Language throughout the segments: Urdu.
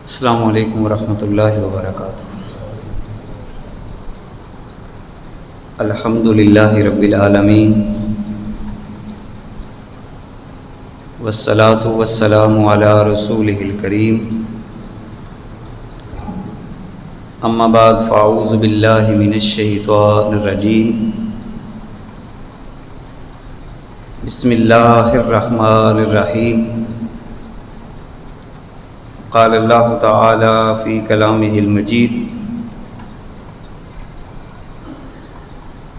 السلام علیکم ورحمۃ اللہ وبرکاتہ۔ الحمد للہ رب العالمین والصلاة والسلام علی رسولہ الکریم، اما بعد فاعوذ باللہ من الشیطان الرجیم، بسم اللہ الرحمن الرحیم۔ قال اللہ تعالی فی کلامہ المجید،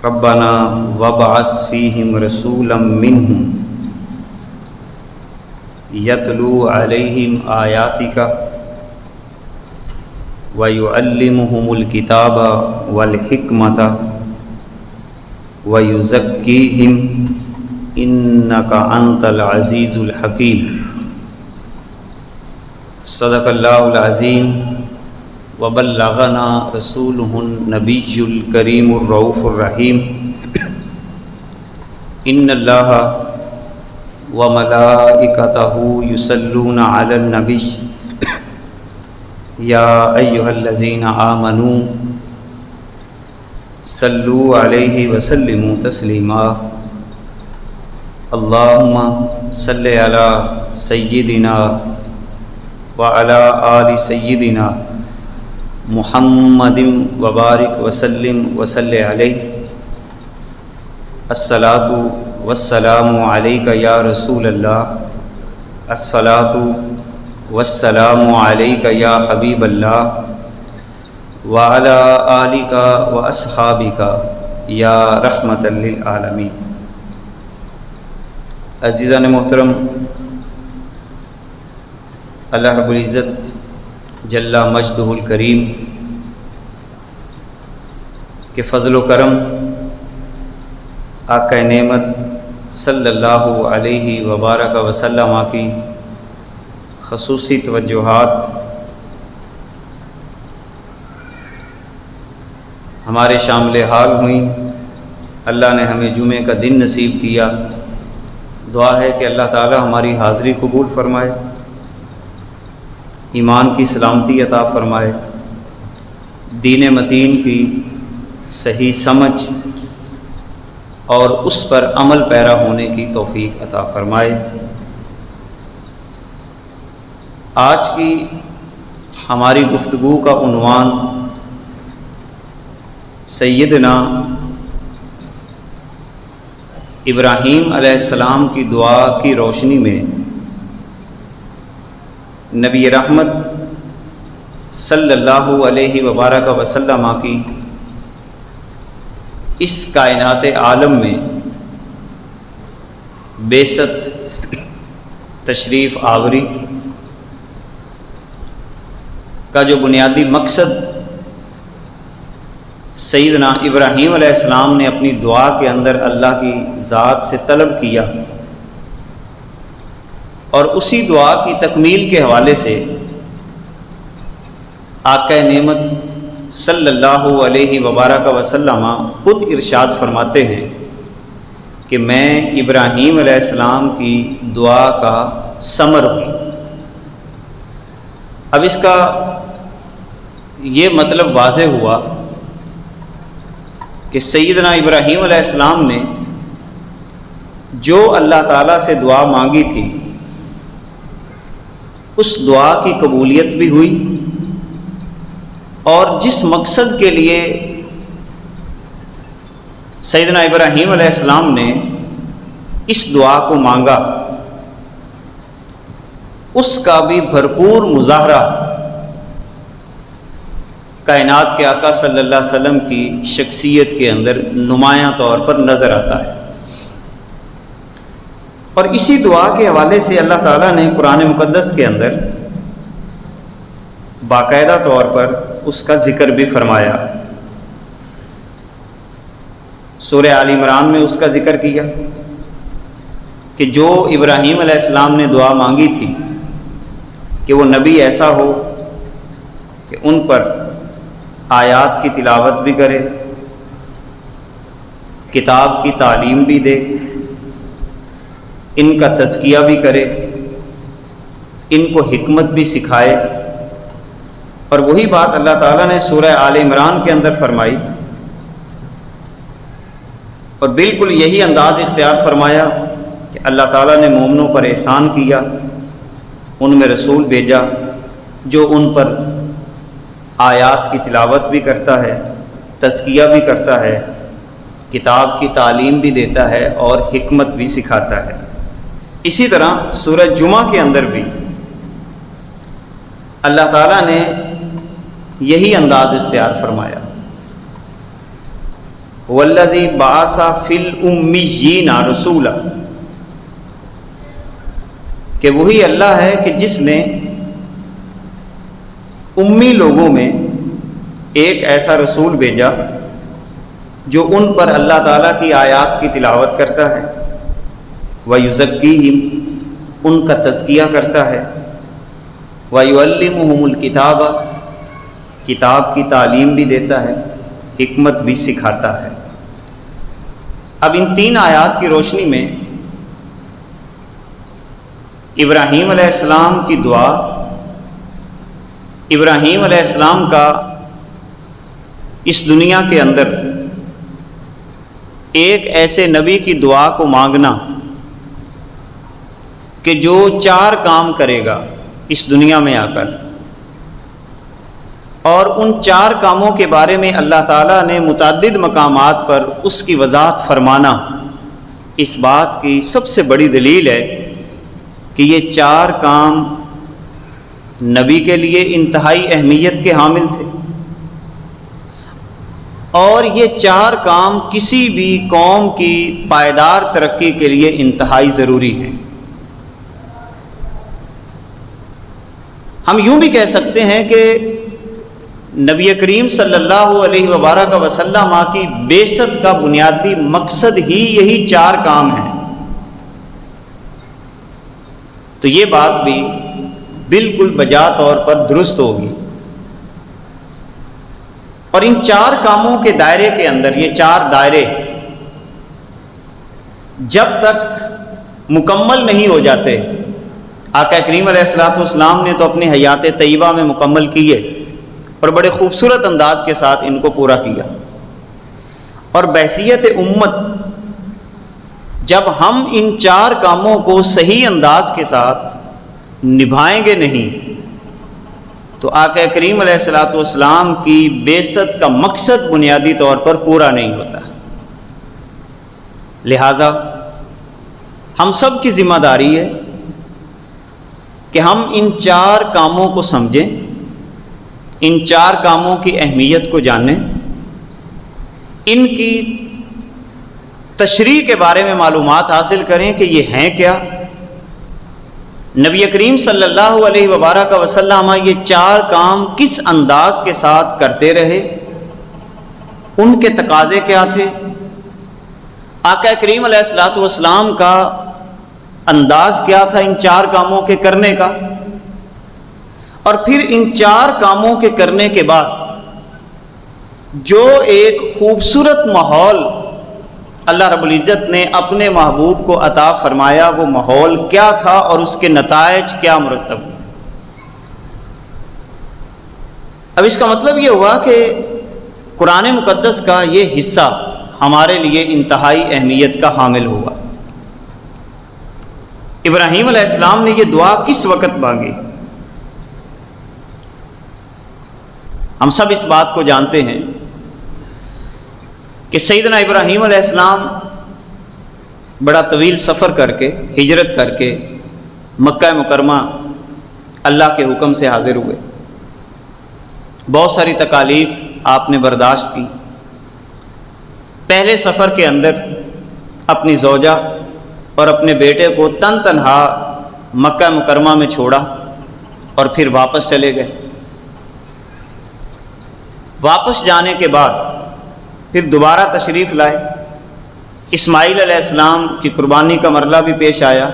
ربنا وابعث فیہم رسولا منہم یتلو علیہم آیاتک ویعلمہم الکتاب والحکمۃ ویزکیہم انک انت العزیز الحکیم۔ صدق اللہ العظیم وبلغنا رسولہ النبی الکریم الرؤوف الرحیم۔ ان اللہ وملائکتہ یصلون علی النبی یا ایہا الذین آمنوا صلوا علیہ وسلموا تسلیما۔ اللہم صل علی سیدنا وعلی آل سیدنا محمد وبارک وسلم وصلی علیہ۔ الصلاۃ والسلام علیک یا رسول اللہ، الصلاۃ والسلام علیک یا حبیب اللہ، وعلی آلک واصحابک یا رحمۃ للعالمین۔ عزیزان محترم، اللہ رب العزت جل مجدہ الکریم کے فضل و کرم، آقا نعمت صلی اللہ علیہ وبارک وسلم کی خصوصی توجہات ہمارے شامل حال ہوئیں۔ اللہ نے ہمیں جمعے کا دن نصیب کیا۔ دعا ہے کہ اللہ تعالی ہماری حاضری قبول فرمائے، ایمان کی سلامتی عطا فرمائے، دین متین کی صحیح سمجھ اور اس پر عمل پیرا ہونے کی توفیق عطا فرمائے۔ آج کی ہماری گفتگو کا عنوان سیدنا ابراہیم علیہ السلام کی دعا کی روشنی میں نبی رحمت صلی اللہ علیہ وبارک وسلم کی اس کائنات عالم میں بعثت، تشریف آوری کا جو بنیادی مقصد سیدنا ابراہیم علیہ السلام نے اپنی دعا کے اندر اللہ کی ذات سے طلب کیا، اور اسی دعا کی تکمیل کے حوالے سے آقا نعمت صلی اللہ علیہ وبارک وسلم خود ارشاد فرماتے ہیں کہ میں ابراہیم علیہ السلام کی دعا کا ثمر ہوں۔ اب اس کا یہ مطلب واضح ہوا کہ سیدنا ابراہیم علیہ السلام نے جو اللہ تعالیٰ سے دعا مانگی تھی، اس دعا کی قبولیت بھی ہوئی، اور جس مقصد کے لیے سیدنا ابراہیم علیہ السلام نے اس دعا کو مانگا، اس کا بھی بھرپور مظاہرہ کائنات کے آقا صلی اللہ علیہ وسلم کی شخصیت کے اندر نمایاں طور پر نظر آتا ہے۔ اور اسی دعا کے حوالے سے اللہ تعالیٰ نے قرآن مقدس کے اندر باقاعدہ طور پر اس کا ذکر بھی فرمایا۔ سورہ آل عمران میں اس کا ذکر کیا کہ جو ابراہیم علیہ السلام نے دعا مانگی تھی کہ وہ نبی ایسا ہو کہ ان پر آیات کی تلاوت بھی کرے، کتاب کی تعلیم بھی دے، ان کا تزکیہ بھی کرے، ان کو حکمت بھی سکھائے، اور وہی بات اللہ تعالیٰ نے سورہ آل عمران کے اندر فرمائی، اور بالکل یہی انداز اختیار فرمایا کہ اللہ تعالیٰ نے مومنوں پر احسان کیا، ان میں رسول بھیجا جو ان پر آیات کی تلاوت بھی کرتا ہے، تزکیہ بھی کرتا ہے، کتاب کی تعلیم بھی دیتا ہے اور حکمت بھی سکھاتا ہے۔ اسی طرح سورہ جمعہ کے اندر بھی اللہ تعالیٰ نے یہی انداز اختیار فرمایا، وَالَّذِي بَعَثَ فِي الْأُمِّيِّينَ رَسُولًا، کہ وہی اللہ ہے کہ جس نے امی لوگوں میں ایک ایسا رسول بھیجا جو ان پر اللہ تعالیٰ کی آیات کی تلاوت کرتا ہے، وَيُزَكِّيهِمْ، ان کا تزکیہ کرتا ہے، وَيُعَلِّمُهُمُ الْكِتَابَ، کتاب کی تعلیم بھی دیتا ہے، حکمت بھی سکھاتا ہے۔ اب ان تین آیات کی روشنی میں ابراہیم علیہ السلام کی دعا، ابراہیم علیہ السلام کا اس دنیا کے اندر ایک ایسے نبی کی دعا کو مانگنا کہ جو 4 کام کرے گا اس دنیا میں آ کر، اور ان 4 کاموں کے بارے میں اللہ تعالیٰ نے متعدد مقامات پر اس کی وضاحت فرمانا، اس بات کی سب سے بڑی دلیل ہے کہ یہ 4 کام نبی کے لیے انتہائی اہمیت کے حامل تھے، اور یہ 4 کام کسی بھی قوم کی پائیدار ترقی کے لیے انتہائی ضروری ہیں۔ ہم یوں بھی کہہ سکتے ہیں کہ نبی کریم صلی اللہ علیہ وبارک وسلم کی بعثت کا بنیادی مقصد ہی یہی 4 کام ہیں۔ تو یہ بات بھی بالکل بجا طور پر درست ہوگی، اور ان 4 کاموں کے دائرے کے اندر، یہ 4 دائرے جب تک مکمل نہیں ہو جاتے، آقا کریم علیہ السلام نے تو اپنی حیات طیبہ میں مکمل کیے اور بڑے خوبصورت انداز کے ساتھ ان کو پورا کیا، اور بحیثیت امت جب ہم ان 4 کاموں کو صحیح انداز کے ساتھ نبھائیں گے نہیں تو آقا کریم علیہ السلام کی بعثت کا مقصد بنیادی طور پر پورا نہیں ہوتا۔ لہذا ہم سب کی ذمہ داری ہے کہ ہم ان 4 کاموں کو سمجھیں، ان 4 کاموں کی اہمیت کو جانیں، ان کی تشریح کے بارے میں معلومات حاصل کریں کہ یہ ہیں کیا، نبی کریم صلی اللہ علیہ وبارک وسلم یہ 4 کام کس انداز کے ساتھ کرتے رہے، ان کے تقاضے کیا تھے، آقا کریم علیہ السلام کا انداز کیا تھا ان 4 کاموں کے کرنے کا، اور پھر ان 4 کاموں کے کرنے کے بعد جو ایک خوبصورت ماحول اللہ رب العزت نے اپنے محبوب کو عطا فرمایا، وہ ماحول کیا تھا اور اس کے نتائج کیا مرتب ہوئے۔ اب اس کا مطلب یہ ہوا کہ قرآن مقدس کا یہ حصہ ہمارے لیے انتہائی اہمیت کا حامل ہوا۔ ابراہیم علیہ السلام نے یہ دعا کس وقت مانگی؟ ہم سب اس بات کو جانتے ہیں کہ سیدنا ابراہیم علیہ السلام بڑا طویل سفر کر کے، ہجرت کر کے مکہ مکرمہ اللہ کے حکم سے حاضر ہوئے، بہت ساری تکالیف آپ نے برداشت کی۔ پہلے سفر کے اندر اپنی زوجہ اور اپنے بیٹے کو تنہا مکہ مکرمہ میں چھوڑا اور پھر واپس چلے گئے۔ واپس جانے کے بعد پھر دوبارہ تشریف لائے، اسماعیل علیہ السلام کی قربانی کا مرحلہ بھی پیش آیا،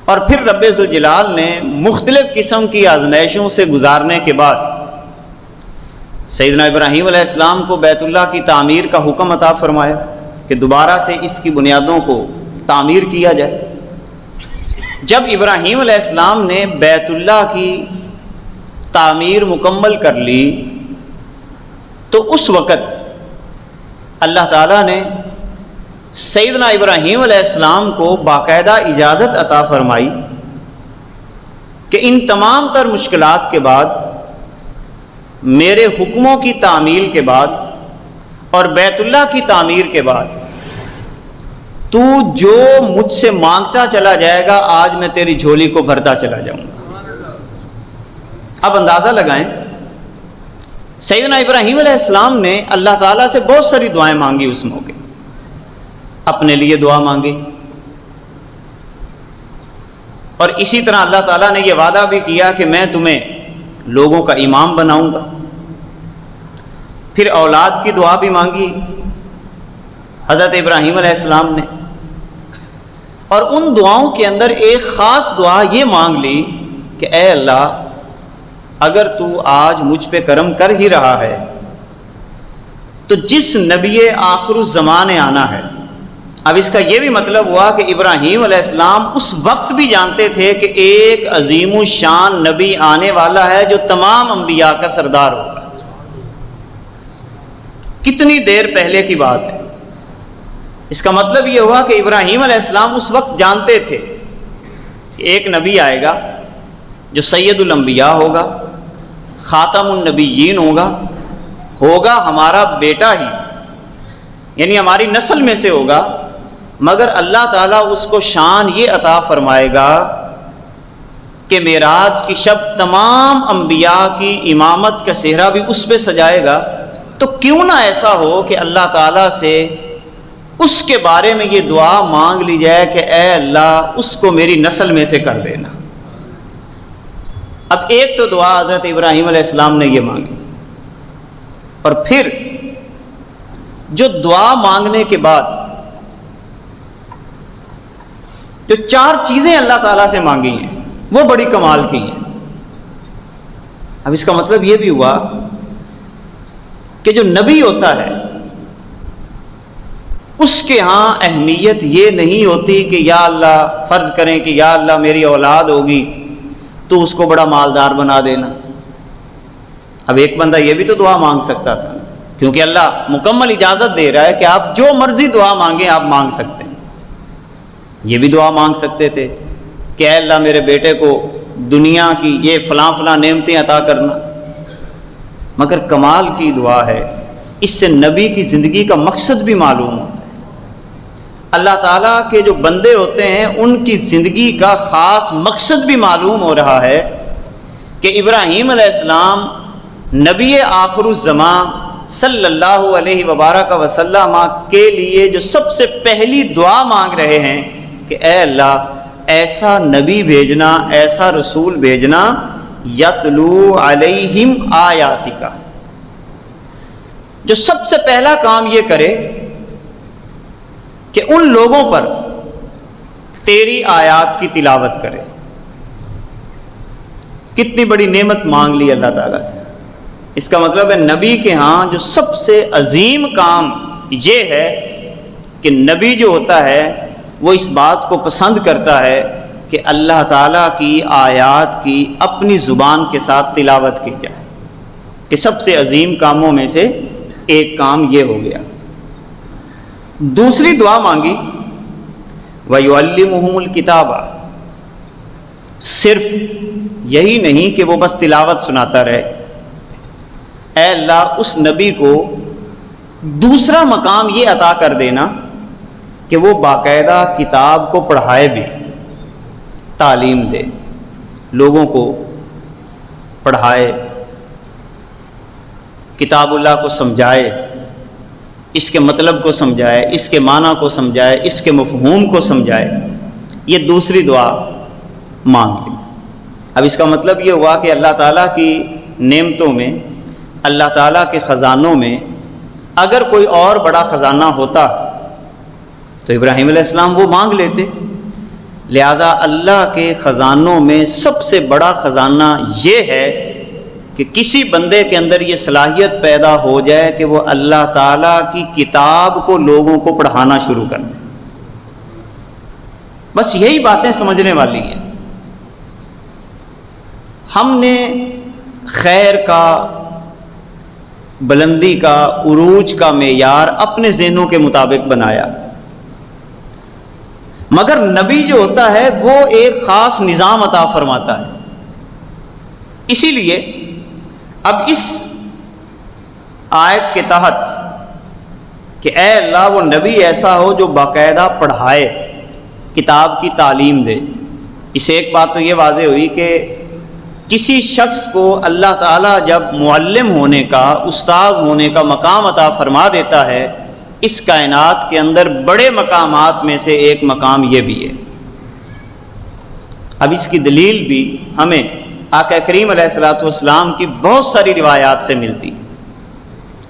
اور پھر رب ذوالجلال نے مختلف قسم کی آزمائشوں سے گزارنے کے بعد سیدنا ابراہیم علیہ السلام کو بیت اللہ کی تعمیر کا حکم عطا فرمایا کہ دوبارہ سے اس کی بنیادوں کو تعمیر کیا جائے۔ جب ابراہیم علیہ السلام نے بیت اللہ کی تعمیر مکمل کر لی تو اس وقت اللہ تعالیٰ نے سیدنا ابراہیم علیہ السلام کو باقاعدہ اجازت عطا فرمائی کہ ان تمام تر مشکلات کے بعد، میرے حکموں کی تعمیل کے بعد اور بیت اللہ کی تعمیر کے بعد، تو جو مجھ سے مانگتا چلا جائے گا آج میں تیری جھولی کو بھرتا چلا جاؤں گا۔ اب اندازہ لگائیں، سیدنا ابراہیم علیہ السلام نے اللہ تعالیٰ سے بہت ساری دعائیں مانگی اس موقع، اپنے لیے دعا مانگی، اور اسی طرح اللہ تعالیٰ نے یہ وعدہ بھی کیا کہ میں تمہیں لوگوں کا امام بناؤں گا۔ پھر اولاد کی دعا بھی مانگی حضرت ابراہیم علیہ السلام نے، اور ان دعاؤں کے اندر ایک خاص دعا یہ مانگ لی کہ اے اللہ، اگر تو آج مجھ پہ کرم کر ہی رہا ہے تو جس نبی آخر الزمان آنا ہے۔ اب اس کا یہ بھی مطلب ہوا کہ ابراہیم علیہ السلام اس وقت بھی جانتے تھے کہ ایک عظیم الشان نبی آنے والا ہے جو تمام انبیاء کا سردار ہوگا۔ کتنی دیر پہلے کی بات ہے۔ اس کا مطلب یہ ہوا کہ ابراہیم علیہ السلام اس وقت جانتے تھے کہ ایک نبی آئے گا جو سید الانبیاء ہوگا، خاتم النبیین ہوگا ہمارا بیٹا ہی، یعنی ہماری نسل میں سے ہوگا، مگر اللہ تعالیٰ اس کو شان یہ عطا فرمائے گا کہ معراج کی شب تمام انبیاء کی امامت کا صحرا بھی اس پہ سجائے گا۔ تو کیوں نہ ایسا ہو کہ اللہ تعالیٰ سے اس کے بارے میں یہ دعا مانگ لی جائے کہ اے اللہ اس کو میری نسل میں سے کر دینا۔ اب ایک تو دعا حضرت ابراہیم علیہ السلام نے یہ مانگی، اور پھر جو دعا مانگنے کے بعد جو 4 چیزیں اللہ تعالیٰ سے مانگی ہیں وہ بڑی کمال کی ہیں۔ اب اس کا مطلب یہ بھی ہوا کہ جو نبی ہوتا ہے اس کے ہاں اہمیت یہ نہیں ہوتی کہ یا اللہ، فرض کریں کہ یا اللہ میری اولاد ہوگی تو اس کو بڑا مالدار بنا دینا۔ اب ایک بندہ یہ بھی تو دعا مانگ سکتا تھا، کیونکہ اللہ مکمل اجازت دے رہا ہے کہ آپ جو مرضی دعا مانگیں آپ مانگ سکتے ہیں۔ یہ بھی دعا مانگ سکتے تھے کہ اے اللہ میرے بیٹے کو دنیا کی یہ فلاں فلاں نعمتیں عطا کرنا، مگر کمال کی دعا ہے، اس سے نبی کی زندگی کا مقصد بھی معلوم ہوتا ہے۔ اللہ تعالیٰ کے جو بندے ہوتے ہیں ان کی زندگی کا خاص مقصد بھی معلوم ہو رہا ہے کہ ابراہیم علیہ السلام نبی آخر الزمان صلی اللہ علیہ وبارک وسلم کے لیے جو سب سے پہلی دعا مانگ رہے ہیں کہ اے اللہ ایسا نبی بھیجنا، ایسا رسول بھیجنا، یتلو علیہم آیاتک، جو سب سے پہلا کام یہ کرے کہ ان لوگوں پر تیری آیات کی تلاوت کرے۔ کتنی بڑی نعمت مانگ لی اللہ تعالیٰ سے۔ اس کا مطلب ہے نبی کے ہاں جو سب سے عظیم کام یہ ہے کہ نبی جو ہوتا ہے وہ اس بات کو پسند کرتا ہے کہ اللہ تعالیٰ کی آیات کی اپنی زبان کے ساتھ تلاوت کی جائے، کہ سب سے عظیم کاموں میں سے ایک کام یہ ہو گیا۔ دوسری دعا مانگی وَيُعَلِّمُهُمُ الْكِتَابَ، صرف یہی نہیں کہ وہ بس تلاوت سناتا رہے، اے اللہ اس نبی کو دوسرا مقام یہ عطا کر دینا کہ وہ باقاعدہ کتاب کو پڑھائے بھی، تعلیم دے، لوگوں کو پڑھائے، کتاب اللہ کو سمجھائے، اس کے مطلب کو سمجھائے، اس کے معنی کو سمجھائے، اس کے مفہوم کو سمجھائے۔ یہ دوسری دعا مانگ لی۔ اب اس کا مطلب یہ ہوا کہ اللہ تعالیٰ کی نعمتوں میں، اللہ تعالیٰ کے خزانوں میں اگر کوئی اور بڑا خزانہ ہوتا تو ابراہیم علیہ السلام وہ مانگ لیتے، لہذا اللہ کے خزانوں میں سب سے بڑا خزانہ یہ ہے کہ کسی بندے کے اندر یہ صلاحیت پیدا ہو جائے کہ وہ اللہ تعالیٰ کی کتاب کو لوگوں کو پڑھانا شروع کر دے۔ بس یہی باتیں سمجھنے والی ہیں۔ ہم نے خیر کا، بلندی کا، عروج کا معیار اپنے ذہنوں کے مطابق بنایا، مگر نبی جو ہوتا ہے وہ ایک خاص نظام عطا فرماتا ہے۔ اسی لیے اب اس آیت کے تحت کہ اے اللہ وہ نبی ایسا ہو جو باقاعدہ پڑھائے، کتاب کی تعلیم دے، اس سے ایک بات تو یہ واضح ہوئی کہ کسی شخص کو اللہ تعالیٰ جب معلم ہونے کا، استاد ہونے کا مقام عطا فرما دیتا ہے، اس کائنات کے اندر بڑے مقامات میں سے ایک مقام یہ بھی ہے۔ اب اس کی دلیل بھی ہمیں آقا کریم علیہ الصلوۃ والسلام کی بہت ساری روایات سے ملتی۔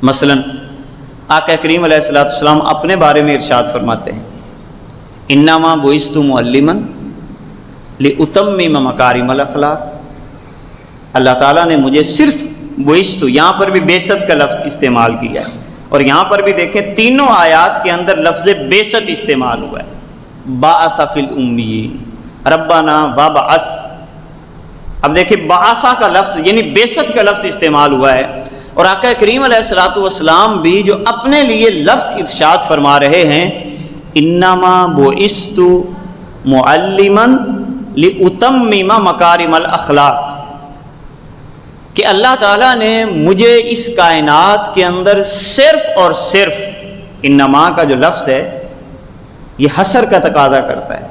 مثلا آقا کریم علیہ الصلوۃ والسلام اپنے بارے میں ارشاد فرماتے ہیں، انما بعثت معلما لاتمم مکارم الاخلاق، اللہ تعالیٰ نے مجھے صرف بعثت، یہاں پر بھی بعثت کا لفظ استعمال کیا ہے، اور یہاں پر بھی دیکھیں تینوں آیات کے اندر لفظ بعثت استعمال ہوا ہے۔ بعث فی الامیین ربنا وبعث، اب دیکھیں بعثہ کا لفظ یعنی بعثت کا لفظ استعمال ہوا ہے، اور آقا کریم علیہ الصلوۃ والسلام بھی جو اپنے لیے لفظ ارشاد فرما رہے ہیں، انما بعثت معلما لاتمم مکارم الاخلاق، کہ اللہ تعالیٰ نے مجھے اس کائنات کے اندر صرف اور صرف، انما کا جو لفظ ہے یہ حصر کا تقاضا کرتا ہے،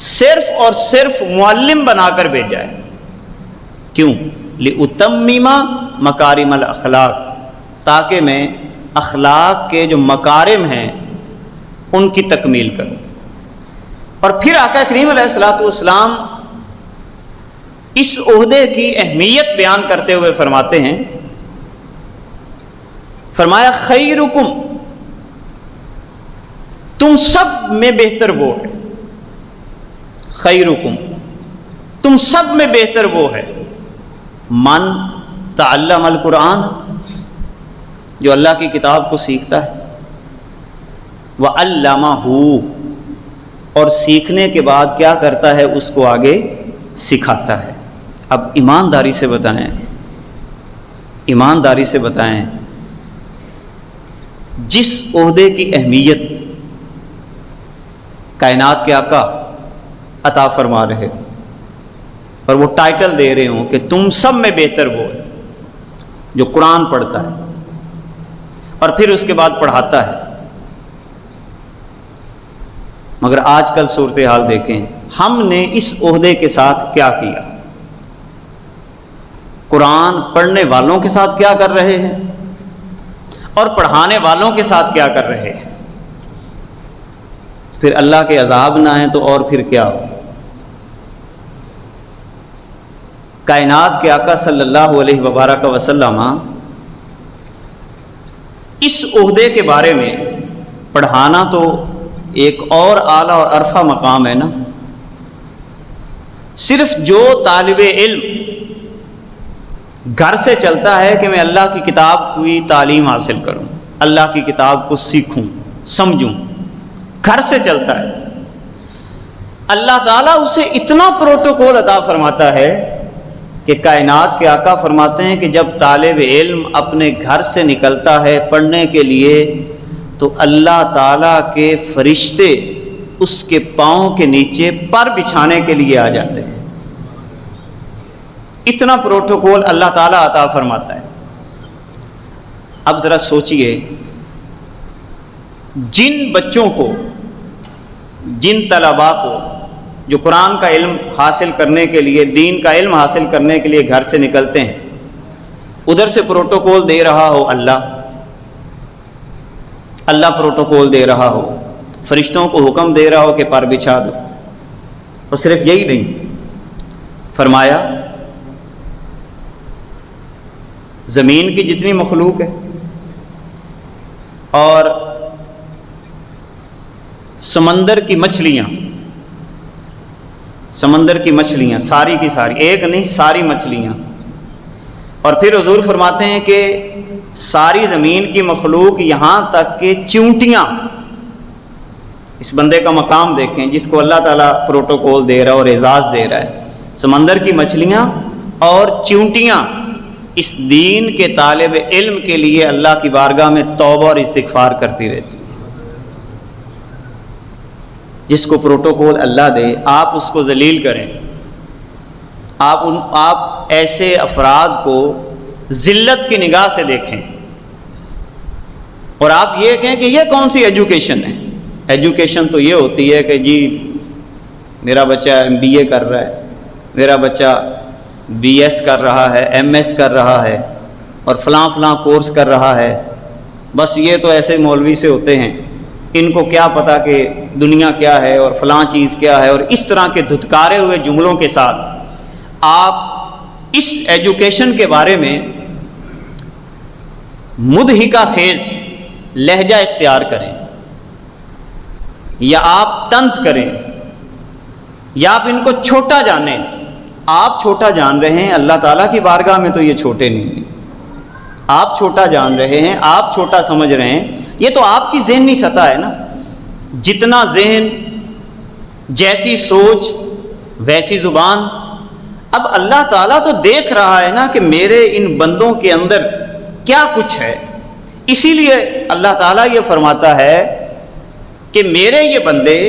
صرف اور صرف معلم بنا کر بھیجا ہے۔ کیوں؟ لاتمم مکارم الاخلاق، تاکہ میں اخلاق کے جو مکارم ہیں ان کی تکمیل کروں۔ اور پھر آقا کریم علیہ الصلوۃ والسلام اس عہدے کی اہمیت بیان کرتے ہوئے فرماتے ہیں، فرمایا خیرکم، تم سب میں بہتر وہ ہے، خیرکم، تم سب میں بہتر وہ ہے، من تعلم القرآن، جو اللہ کی کتاب کو سیکھتا ہے، وعلمہ، اور سیکھنے کے بعد کیا کرتا ہے، اس کو آگے سکھاتا ہے۔ اب ایمانداری سے بتائیں، ایمانداری سے بتائیں، جس عہدے کی اہمیت کائنات کے آقا عطا فرما رہے اور وہ ٹائٹل دے رہے ہوں کہ تم سب میں بہتر وہ ہے جو قرآن پڑھتا ہے اور پھر اس کے بعد پڑھاتا ہے، مگر آج کل صورتحال دیکھیں، ہم نے اس عہدے کے ساتھ کیا کیا، قرآن پڑھنے والوں کے ساتھ کیا کر رہے ہیں اور پڑھانے والوں کے ساتھ کیا کر رہے ہیں، پھر اللہ کے عذاب نہ ہیں تو اور پھر کیا ہو۔ کائنات کے آقا صلی اللہ علیہ وبارک وسلم اس عہدے کے بارے میں، پڑھانا تو ایک اور اعلیٰ اور عرفہ مقام ہے نا، صرف جو طالب علم گھر سے چلتا ہے کہ میں اللہ کی کتاب کی تعلیم حاصل کروں، اللہ کی کتاب کو سیکھوں، سمجھوں، گھر سے چلتا ہے، اللہ تعالیٰ اسے اتنا پروٹوکول عطا فرماتا ہے کہ کائنات کے آقا فرماتے ہیں کہ جب طالب علم اپنے گھر سے نکلتا ہے پڑھنے کے لیے تو اللہ تعالیٰ کے فرشتے اس کے پاؤں کے نیچے پر بچھانے کے لیے آ جاتے ہیں، اتنا پروٹوکول اللہ تعالیٰ عطا فرماتا ہے۔ اب ذرا سوچئے، جن بچوں کو، جن طلباء کو جو قرآن کا علم حاصل کرنے کے لیے، دین کا علم حاصل کرنے کے لیے گھر سے نکلتے ہیں، ادھر سے پروٹوکول دے رہا ہو اللہ پروٹوکول دے رہا ہو، فرشتوں کو حکم دے رہا ہو کہ پر بچھا دو، اور صرف یہی نہیں، فرمایا زمین کی جتنی مخلوق ہے اور سمندر کی مچھلیاں ساری کی ساری، ایک نہیں ساری مچھلیاں، اور پھر حضور فرماتے ہیں کہ ساری زمین کی مخلوق یہاں تک کہ چیونٹیاں، اس بندے کا مقام دیکھیں جس کو اللہ تعالیٰ پروٹوکول دے رہا ہے اور اعزاز دے رہا ہے، سمندر کی مچھلیاں اور چیونٹیاں اس دین کے طالب علم کے لیے اللہ کی بارگاہ میں توبہ اور استغفار کرتی رہتی ہے۔ جس کو پروٹوکول اللہ دے آپ اس کو ذلیل کریں، آپ ایسے افراد کو ذلت کی نگاہ سے دیکھیں اور آپ یہ کہیں کہ یہ کون سی ایجوکیشن ہے؟ ایجوکیشن تو یہ ہوتی ہے کہ جی میرا بچہ MBA کر رہا ہے، میرا بچہ BS کر رہا ہے، MS کر رہا ہے اور فلاں فلاں کورس کر رہا ہے، بس یہ تو ایسے مولوی سے ہوتے ہیں، ان کو کیا پتہ کہ دنیا کیا ہے اور فلاں چیز کیا ہے، اور اس طرح کے دھتکارے ہوئے جملوں کے ساتھ آپ اس ایجوکیشن کے بارے میں مضحکہ خیز لہجہ اختیار کریں یا آپ طنز کریں یا آپ ان کو چھوٹا جانیں۔ آپ چھوٹا جان رہے ہیں، اللہ تعالیٰ کی بارگاہ میں تو یہ چھوٹے نہیں ہیں۔ آپ چھوٹا جان رہے ہیں، آپ چھوٹا سمجھ رہے ہیں، یہ تو آپ کی ذہنی سطح ہے نا۔ جتنا ذہن، جیسی سوچ ویسی زبان۔ اب اللہ تعالیٰ تو دیکھ رہا ہے نا کہ میرے ان بندوں کے اندر کیا کچھ ہے، اسی لیے اللہ تعالیٰ یہ فرماتا ہے کہ میرے یہ بندے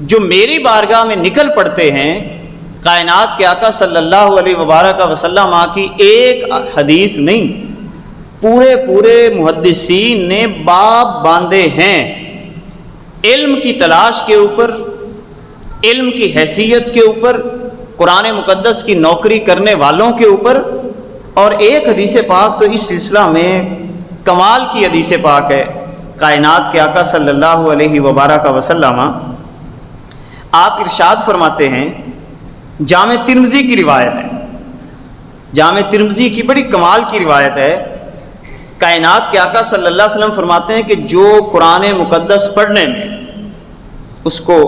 جو میری بارگاہ میں نکل پڑتے ہیں، کائنات کے آقا صلی اللہ علیہ وبارک وسلم کی ایک حدیث نہیں، پورے محدثین نے باب باندھے ہیں علم کی تلاش کے اوپر، علم کی حیثیت کے اوپر، قرآن مقدس کی نوکری کرنے والوں کے اوپر۔ اور ایک حدیث پاک تو اس سلسلہ میں کمال کی حدیث پاک ہے، کائنات کے آقا صلی اللہ علیہ وبارک وسلم آپ ارشاد فرماتے ہیں، جامع ترمذی کی روایت ہے، جامع ترمذی کی بڑی کمال کی روایت ہے، کائنات کے آقا صلی اللہ علیہ وسلم فرماتے ہیں کہ جو قرآن مقدس پڑھنے میں اس کو،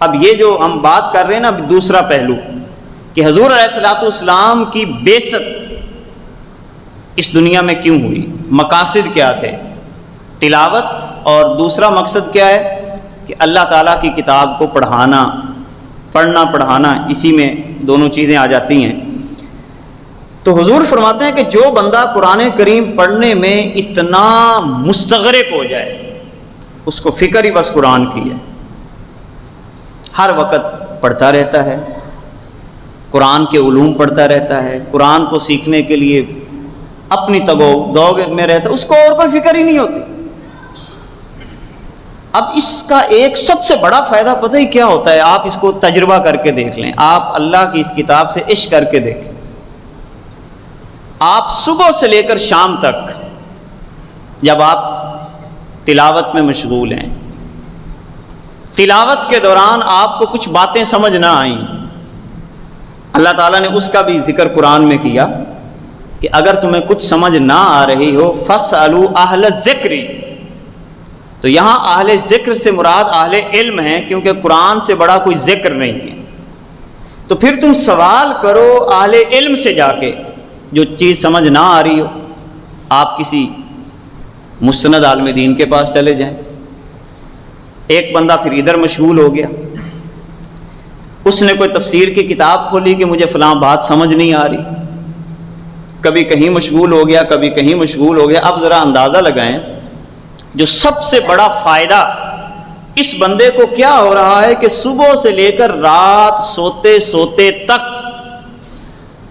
اب یہ جو ہم بات کر رہے ہیں نا، دوسرا پہلو کہ حضور علیہ الصلوۃ والسلام کی بعثت اس دنیا میں کیوں ہوئی، مقاصد کیا تھے، تلاوت، اور دوسرا مقصد کیا ہے کہ اللہ تعالیٰ کی کتاب کو پڑھنا پڑھانا، اسی میں دونوں چیزیں آ جاتی ہیں۔ تو حضور فرماتے ہیں کہ جو بندہ قرآن کریم پڑھنے میں اتنا مستغرق ہو جائے، اس کو فکر ہی بس قرآن کی ہے، ہر وقت پڑھتا رہتا ہے، قرآن کے علوم پڑھتا رہتا ہے، قرآن کو سیکھنے کے لیے اپنی دوگ میں رہتا ہے، اس کو اور کوئی فکر ہی نہیں ہوتی۔ اب اس کا ایک سب سے بڑا فائدہ پتہ ہی کیا ہوتا ہے؟ آپ اس کو تجربہ کر کے دیکھ لیں، آپ اللہ کی اس کتاب سے عشق کر کے دیکھیں۔ آپ صبح سے لے کر شام تک جب آپ تلاوت میں مشغول ہیں، تلاوت کے دوران آپ کو کچھ باتیں سمجھ نہ آئیں، اللہ تعالیٰ نے اس کا بھی ذکر قرآن میں کیا کہ اگر تمہیں کچھ سمجھ نہ آ رہی ہو فَاسْأَلُوا أَهْلَ الذِّكْرِ، تو یہاں اہل ذکر سے مراد اہل علم ہیں، کیونکہ قرآن سے بڑا کوئی ذکر نہیں ہے۔ تو پھر تم سوال کرو اہل علم سے جا کے، جو چیز سمجھ نہ آ رہی ہو آپ کسی مستند عالم دین کے پاس چلے جائیں۔ ایک بندہ پھر ادھر مشغول ہو گیا، اس نے کوئی تفسیر کی کتاب کھولی کہ مجھے فلاں بات سمجھ نہیں آ رہی، کبھی کہیں مشغول ہو گیا، کبھی کہیں مشغول ہو گیا۔ اب ذرا اندازہ لگائیں جو سب سے بڑا فائدہ اس بندے کو کیا ہو رہا ہے کہ صبح سے لے کر رات سوتے سوتے تک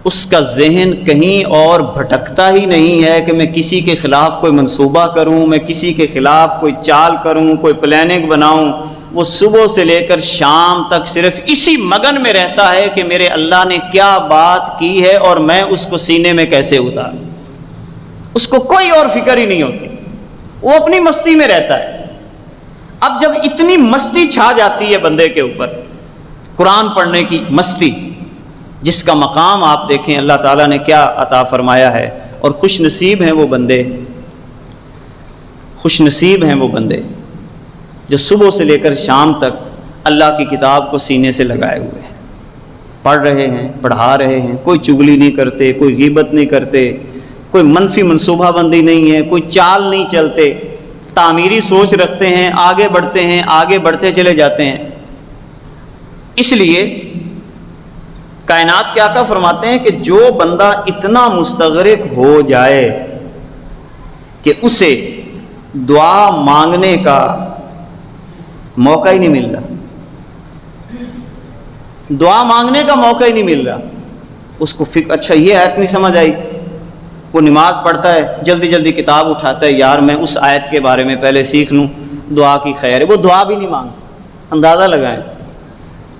اس کا ذہن کہیں اور بھٹکتا ہی نہیں ہے کہ میں کسی کے خلاف کوئی منصوبہ کروں، میں کسی کے خلاف کوئی چال کروں، کوئی پلاننگ بناؤں۔ وہ صبح سے لے کر شام تک صرف اسی مگن میں رہتا ہے کہ میرے اللہ نے کیا بات کی ہے اور میں اس کو سینے میں کیسے اتاروں۔ اس کو کوئی اور فکر ہی نہیں ہوتی، وہ اپنی مستی میں رہتا ہے۔ اب جب اتنی مستی چھا جاتی ہے بندے کے اوپر، قرآن پڑھنے کی مستی، جس کا مقام آپ دیکھیں اللہ تعالیٰ نے کیا عطا فرمایا ہے، اور خوش نصیب ہیں وہ بندے، خوش نصیب ہیں وہ بندے جو صبح سے لے کر شام تک اللہ کی کتاب کو سینے سے لگائے ہوئے ہیں، پڑھ رہے ہیں، پڑھا رہے ہیں، کوئی چگلی نہیں کرتے، کوئی غیبت نہیں کرتے، کوئی منفی منصوبہ بندی نہیں ہے، کوئی چال نہیں چلتے، تعمیری سوچ رکھتے ہیں، آگے بڑھتے ہیں، آگے بڑھتے چلے جاتے ہیں۔ اس لیے کائنات کے آقا فرماتے ہیں کہ جو بندہ اتنا مستغرق ہو جائے کہ اسے دعا مانگنے کا موقع ہی نہیں مل رہا، دعا مانگنے کا موقع ہی نہیں مل رہا، اس کو اچھا یہ آیت نہیں سمجھ آئی، وہ نماز پڑھتا ہے، جلدی جلدی کتاب اٹھاتا ہے، یار میں اس آیت کے بارے میں پہلے سیکھ لوں، دعا کی خیر ہے، وہ دعا بھی نہیں مانگتا۔ اندازہ لگائیں،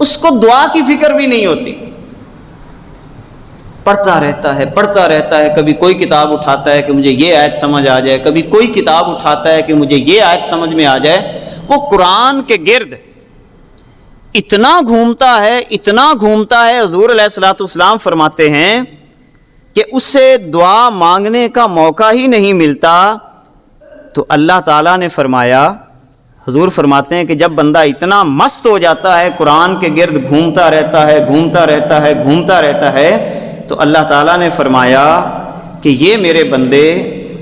اس کو دعا کی فکر بھی نہیں ہوتی، پڑھتا رہتا ہے، کبھی کوئی کتاب اٹھاتا ہے کہ مجھے یہ آیت سمجھ آ جائے، کبھی کوئی کتاب اٹھاتا ہے کہ مجھے یہ آیت سمجھ میں آ جائے، وہ قرآن کے گرد اتنا گھومتا ہے، حضور علیہ الصلوۃ والسلام فرماتے ہیں کہ اسے دعا مانگنے کا موقع ہی نہیں ملتا۔ تو اللہ تعالیٰ نے فرمایا، حضور فرماتے ہیں کہ جب بندہ اتنا مست ہو جاتا ہے، قرآن کے گرد گھومتا رہتا ہے تو اللہ تعالیٰ نے فرمایا کہ یہ میرے بندے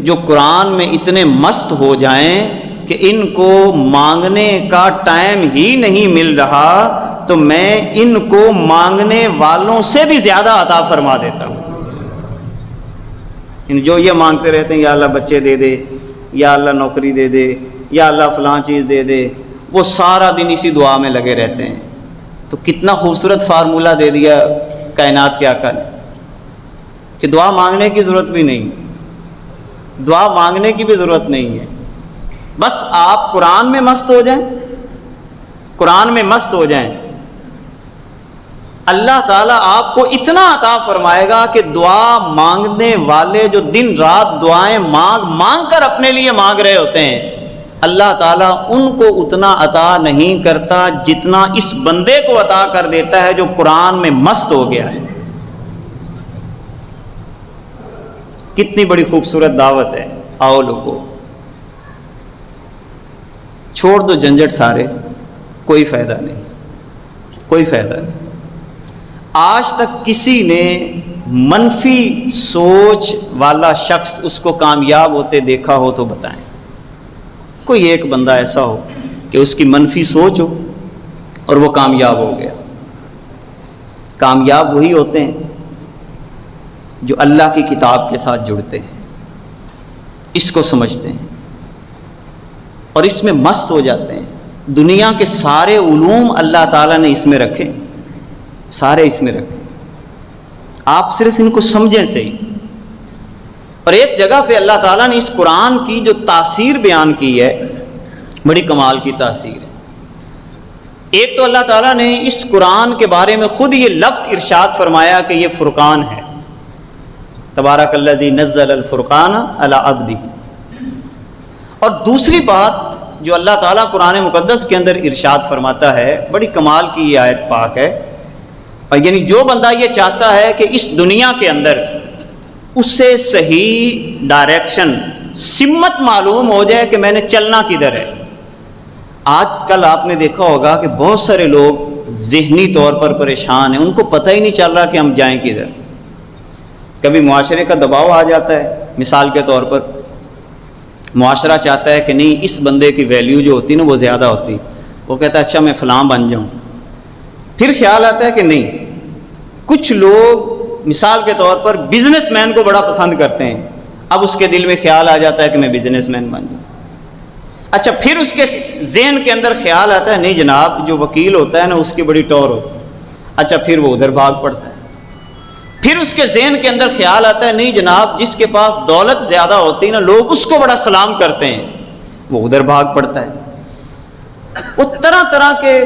جو قرآن میں اتنے مست ہو جائیں کہ ان کو مانگنے کا ٹائم ہی نہیں مل رہا، تو میں ان کو مانگنے والوں سے بھی زیادہ عطا فرما دیتا ہوں۔ جو یہ مانگتے رہتے ہیں یا اللہ بچے دے دے، یا اللہ نوکری دے دے، یا اللہ فلاں چیز دے دے، وہ سارا دن اسی دعا میں لگے رہتے ہیں۔ تو کتنا خوبصورت فارمولہ دے دیا کائنات کے آقا نے کہ دعا مانگنے کی ضرورت بھی نہیں، دعا مانگنے کی بھی ضرورت نہیں ہے، بس آپ قرآن میں مست ہو جائیں، اللہ تعالیٰ آپ کو اتنا عطا فرمائے گا کہ دعا مانگنے والے جو دن رات دعائیں مانگ کر اپنے لیے مانگ رہے ہوتے ہیں، اللہ تعالیٰ ان کو اتنا عطا نہیں کرتا جتنا اس بندے کو عطا کر دیتا ہے جو قرآن میں مست ہو گیا ہے۔ کتنی بڑی خوبصورت دعوت ہے، آؤ لوگو، چھوڑ دو جھنجٹ سارے، کوئی فائدہ نہیں۔ آج تک کسی نے منفی سوچ والا شخص اس کو کامیاب ہوتے دیکھا ہو تو بتائیں، کوئی ایک بندہ ایسا ہو کہ اس کی منفی سوچ ہو اور وہ کامیاب ہو گیا۔ کامیاب وہی ہوتے ہیں جو اللہ کی کتاب کے ساتھ جڑتے ہیں، اس کو سمجھتے ہیں اور اس میں مست ہو جاتے ہیں۔ دنیا کے سارے علوم اللہ تعالیٰ نے اس میں رکھے، سارے اس میں رکھے، آپ صرف ان کو سمجھیں صحیح۔ اور ایک جگہ پہ اللہ تعالیٰ نے اس قرآن کی جو تاثیر بیان کی ہے، بڑی کمال کی تاثیر ہے۔ ایک تو اللہ تعالیٰ نے اس قرآن کے بارے میں خود یہ لفظ ارشاد فرمایا کہ یہ فرقان ہے، تبارک الذی نزل الفرقان علی عبدہ۔ اور دوسری بات جو اللہ تعالیٰ قرآن مقدس کے اندر ارشاد فرماتا ہے، بڑی کمال کی یہ آیت پاک ہے، اور یعنی جو بندہ یہ چاہتا ہے کہ اس دنیا کے اندر اسے صحیح ڈائریکشن، سمت معلوم ہو جائے کہ میں نے چلنا کدھر ہے۔ آج کل آپ نے دیکھا ہوگا کہ بہت سارے لوگ ذہنی طور پر پریشان ہیں، ان کو پتہ ہی نہیں چل رہا کہ ہم جائیں کدھر۔ کبھی معاشرے کا دباؤ آ جاتا ہے، مثال کے طور پر معاشرہ چاہتا ہے کہ نہیں اس بندے کی ویلیو جو ہوتی ہے نا وہ زیادہ ہوتی، وہ کہتا ہے اچھا میں فلاں بن جاؤں۔ پھر خیال آتا ہے کہ نہیں، کچھ لوگ مثال کے طور پر بزنس مین کو بڑا پسند کرتے ہیں، اب اس کے دل میں خیال آ جاتا ہے کہ میں بزنس مین بن جاؤں۔ اچھا پھر اس کے ذہن کے اندر خیال آتا ہے نہیں جناب جو وکیل ہوتا ہے نا اس کی بڑی ٹور ہوتی ہے، اچھا پھر وہ ادھر بھاگ پڑتا ہے۔ پھر اس کے ذہن کے اندر خیال آتا ہے نہیں جناب جس کے پاس دولت زیادہ ہوتی ہے نا لوگ اس کو بڑا سلام کرتے ہیں، وہ ادھر بھاگ پڑتا ہے۔ وہ طرح طرح کے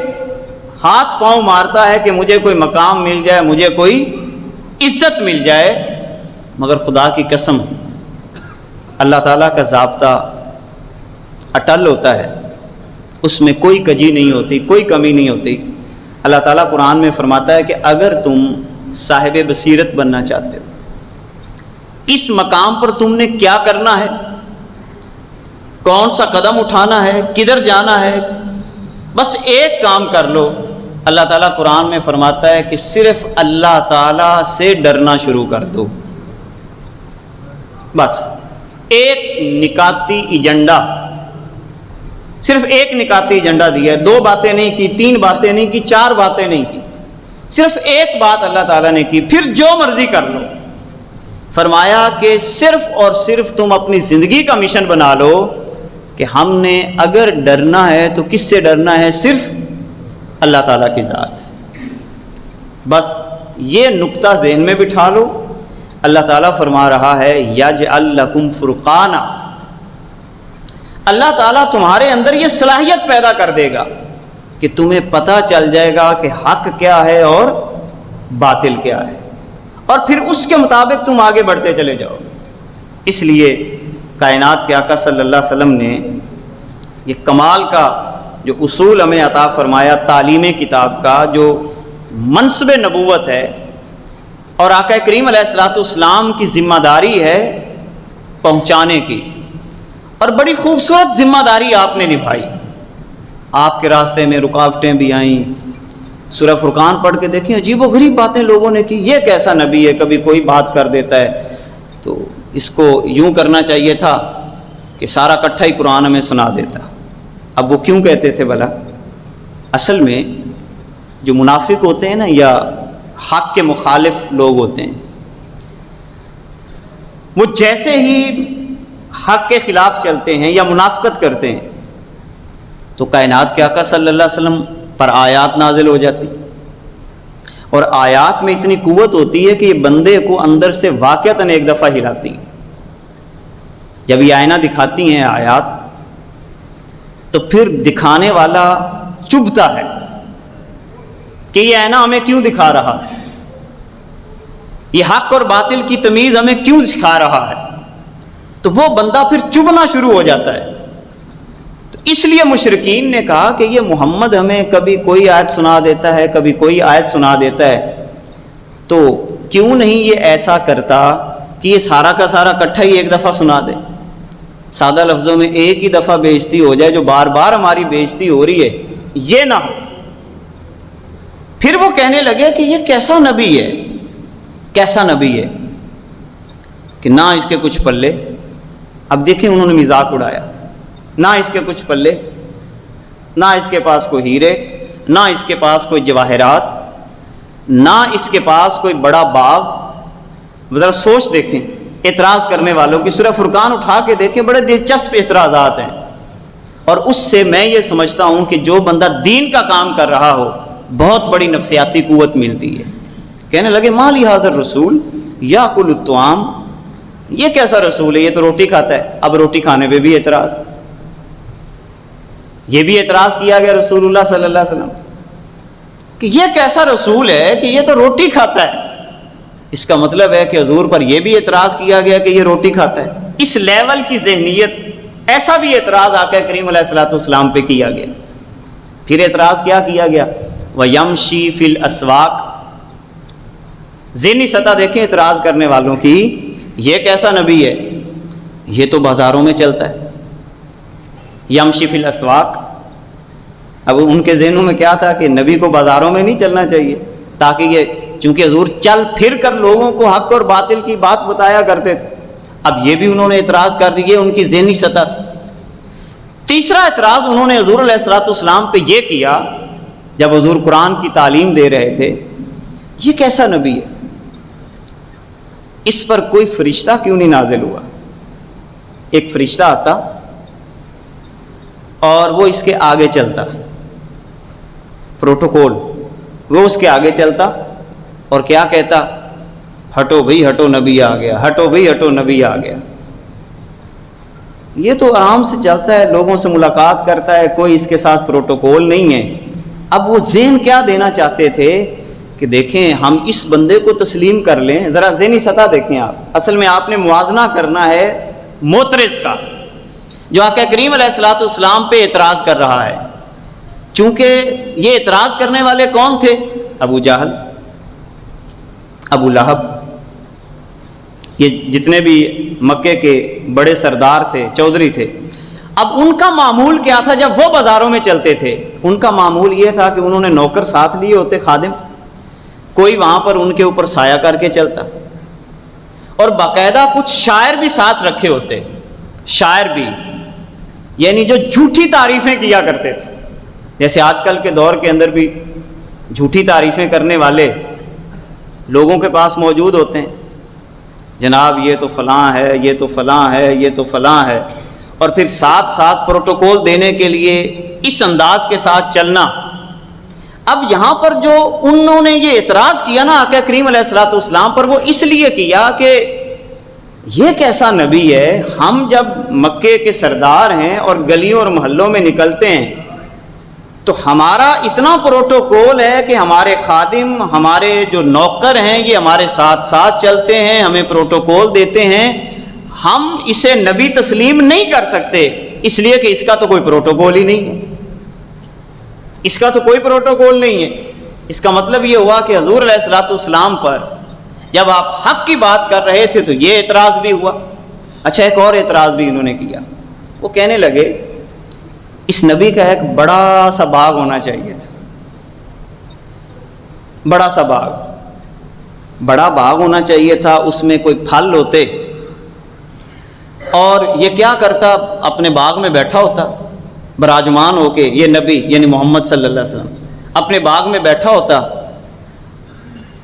ہاتھ پاؤں مارتا ہے کہ مجھے کوئی مقام مل جائے، مجھے کوئی عزت مل جائے، مگر خدا کی قسم اللہ تعالیٰ کا ضابطہ اٹل ہوتا ہے، اس میں کوئی کجی نہیں ہوتی، کوئی کمی نہیں ہوتی۔ اللہ تعالیٰ قرآن میں فرماتا ہے کہ اگر تم صاحب بصیرت بننا چاہتے ہو، اس مقام پر تم نے کیا کرنا ہے، کون سا قدم اٹھانا ہے، کدھر جانا ہے، بس ایک کام کر لو۔ اللہ تعالیٰ قرآن میں فرماتا ہے کہ صرف اللہ تعالیٰ سے ڈرنا شروع کر دو، بس ایک نکاتی ایجنڈا، صرف ایک نکاتی ایجنڈا دیا ہے، 2 باتیں نہیں کی، 3 باتیں نہیں کی، 4 باتیں نہیں کی، صرف ایک بات اللہ تعالیٰ نے کی، پھر جو مرضی کر لو. فرمایا کہ صرف اور صرف تم اپنی زندگی کا مشن بنا لو کہ ہم نے اگر ڈرنا ہے تو کس سے ڈرنا ہے؟ صرف اللہ تعالیٰ کی ذات سے. بس یہ نقطہ ذہن میں بٹھا لو. اللہ تعالیٰ فرما رہا ہے یجعل لکم فرقانا، اللہ تعالیٰ تمہارے اندر یہ صلاحیت پیدا کر دے گا کہ تمہیں پتہ چل جائے گا کہ حق کیا ہے اور باطل کیا ہے، اور پھر اس کے مطابق تم آگے بڑھتے چلے جاؤ. اس لیے کائنات کے آقا صلی اللہ علیہ وسلم نے یہ کمال کا جو اصول ہمیں عطا فرمایا، تعلیم کتاب کا جو منصب نبوت ہے اور آقا کریم علیہ الصلوۃ والسلام کی ذمہ داری ہے پہنچانے کی، اور بڑی خوبصورت ذمہ داری آپ نے نبھائی. آپ کے راستے میں رکاوٹیں بھی آئیں. سورہ فرقان پڑھ کے دیکھیں، عجیب و غریب باتیں لوگوں نے کی. یہ کیسا نبی ہے، کبھی کوئی بات کر دیتا ہے تو اس کو یوں کرنا چاہیے تھا کہ سارا اکٹھا ہی قرآن ہمیں سنا دیتا. اب وہ کیوں کہتے تھے بھلا؟ اصل میں جو منافق ہوتے ہیں نا، یا حق کے مخالف لوگ ہوتے ہیں، وہ جیسے ہی حق کے خلاف چلتے ہیں یا منافقت کرتے ہیں تو کائنات کے آقا صلی اللہ علیہ وسلم پر آیات نازل ہو جاتی، اور آیات میں اتنی قوت ہوتی ہے کہ یہ بندے کو اندر سے واقعتاً ایک دفعہ ہلاتی ہیں. جب یہ آئینہ دکھاتی ہیں آیات تو پھر دکھانے والا چبھتا ہے کہ یہ آئینہ ہمیں کیوں دکھا رہا ہے، یہ حق اور باطل کی تمیز ہمیں کیوں سکھا رہا ہے. تو وہ بندہ پھر چبھنا شروع ہو جاتا ہے. تو اس لیے مشرکین نے کہا کہ یہ محمد ہمیں کبھی کوئی آیت سنا دیتا ہے، کبھی کوئی آیت سنا دیتا ہے، تو کیوں نہیں یہ ایسا کرتا کہ یہ سارا کا سارا اکٹھا ہی ایک دفعہ سنا دے. سادہ لفظوں میں ایک ہی دفعہ بے عزتی ہو جائے، جو بار بار ہماری بے عزتی ہو رہی ہے یہ نہ ہو. پھر وہ کہنے لگے کہ یہ کیسا نبی ہے، کیسا نبی ہے کہ نہ اس کے کچھ پلے. اب دیکھیں انہوں نے مذاق اڑایا، نہ اس کے کچھ پلے، نہ اس کے پاس کوئی ہیرے، نہ اس کے پاس کوئی جواہرات، نہ اس کے پاس کوئی بڑا باغ. ذرا سوچ دیکھیں اعتراض کرنے والوں کی. سورہ فرقان اٹھا کے دیکھیں، بڑے دلچسپ اعتراضات ہیں، اور اس سے میں یہ سمجھتا ہوں کہ جو بندہ دین کا کام کر رہا ہو بہت بڑی نفسیاتی قوت ملتی ہے. کہنے لگے ما لی ھذا الرسول یاکل الطعام، یہ کیسا رسول ہے، یہ تو روٹی کھاتا ہے. اب روٹی کھانے پہ بھی اعتراض، یہ بھی اعتراض کیا گیا رسول اللہ صلی اللہ علیہ وسلم کہ یہ کیسا رسول ہے کہ یہ تو روٹی کھاتا ہے. اس کا مطلب ہے کہ حضور پر یہ بھی اعتراض کیا گیا کہ یہ روٹی کھاتا ہے. اس لیول کی ذہنیت، ایسا بھی اعتراض آقا کریم علیہ الصلوۃ والسلام پہ کیا گیا. پھر اعتراض کیا کیا گیا؟ وَيَمْشِي فِي الْأَسْوَاقِ. ذہنی سطح دیکھیں اعتراض کرنے والوں کی. یہ کیسا نبی ہے، یہ تو بازاروں میں چلتا ہے. یمشی فی الاسواق. اب ان کے ذہنوں میں کیا تھا کہ نبی کو بازاروں میں نہیں چلنا چاہیے، تاکہ یہ چونکہ حضور چل پھر کر لوگوں کو حق اور باطل کی بات بتایا کرتے تھے. اب یہ بھی انہوں نے اعتراض کر دیے، ان کی ذہنی سطح تھی. تیسرا اعتراض انہوں نے حضور علیہ الصلوۃ والسلام پہ یہ کیا جب حضور قرآن کی تعلیم دے رہے تھے، یہ کیسا نبی ہے، اس پر کوئی فرشتہ کیوں نہیں نازل ہوا؟ ایک فرشتہ آتا اور وہ اس کے آگے چلتا، پروٹوکول، وہ اس کے آگے چلتا اور کیا کہتا؟ ہٹو بھئی ہٹو، نبی آ گیا، ہٹو بھئی ہٹو، نبی آ گیا. یہ تو آرام سے چلتا ہے، لوگوں سے ملاقات کرتا ہے، کوئی اس کے ساتھ پروٹوکول نہیں ہے. اب وہ ذہن کیا دینا چاہتے تھے کہ دیکھیں ہم اس بندے کو تسلیم کر لیں. ذرا ذہنی سطح دیکھیں آپ. اصل میں آپ نے موازنہ کرنا ہے معترض کا، جو آقا کریم علیہ الصلوۃ والسلام پہ اعتراض کر رہا ہے. چونکہ یہ اعتراض کرنے والے کون تھے؟ ابو جہل، ابو لہب، یہ جتنے بھی مکے کے بڑے سردار تھے، چودھری تھے. اب ان کا معمول کیا تھا جب وہ بازاروں میں چلتے تھے؟ ان کا معمول یہ تھا کہ انہوں نے نوکر ساتھ لیے ہوتے، خادم، کوئی وہاں پر ان کے اوپر سایہ کر کے چلتا، اور باقاعدہ کچھ شاعر بھی ساتھ رکھے ہوتے. شاعر بھی، یعنی جو جھوٹی تعریفیں کیا کرتے تھے. جیسے آج کل کے دور کے اندر بھی جھوٹی تعریفیں کرنے والے لوگوں کے پاس موجود ہوتے ہیں، جناب یہ تو فلاں ہے، یہ تو فلاں ہے، یہ تو فلاں ہے، اور پھر ساتھ ساتھ پروٹوکول دینے کے لیے اس انداز کے ساتھ چلنا۔ اب یہاں پر جو انہوں نے یہ اعتراض کیا نا آقا کریم علیہ الصلوۃ والسلام پر، وہ اس لیے کیا کہ یہ کیسا نبی ہے، ہم جب مکے کے سردار ہیں اور گلیوں اور محلوں میں نکلتے ہیں تو ہمارا اتنا پروٹوکول ہے کہ ہمارے خادم، ہمارے جو نوکر ہیں، یہ ہمارے ساتھ ساتھ چلتے ہیں، ہمیں پروٹوکول دیتے ہیں، ہم اسے نبی تسلیم نہیں کر سکتے، اس لیے کہ اس کا تو کوئی پروٹوکول ہی نہیں ہے، اس کا تو کوئی پروٹوکول نہیں ہے۔ اس کا مطلب یہ ہوا کہ حضور علیہ الصلوۃ والسلام پر جب آپ حق کی بات کر رہے تھے تو یہ اعتراض بھی ہوا۔ اچھا، ایک اور اعتراض بھی انہوں نے کیا، وہ کہنے لگے اس نبی کا ایک بڑا سا باغ ہونا چاہیے تھا، بڑا سا باغ، بڑا باغ ہونا چاہیے تھا، اس میں کوئی پھل ہوتے، اور یہ کیا کرتا، اپنے باغ میں بیٹھا ہوتا براجمان ہو کے، یہ نبی یعنی محمد صلی اللہ علیہ وسلم اپنے باغ میں بیٹھا ہوتا،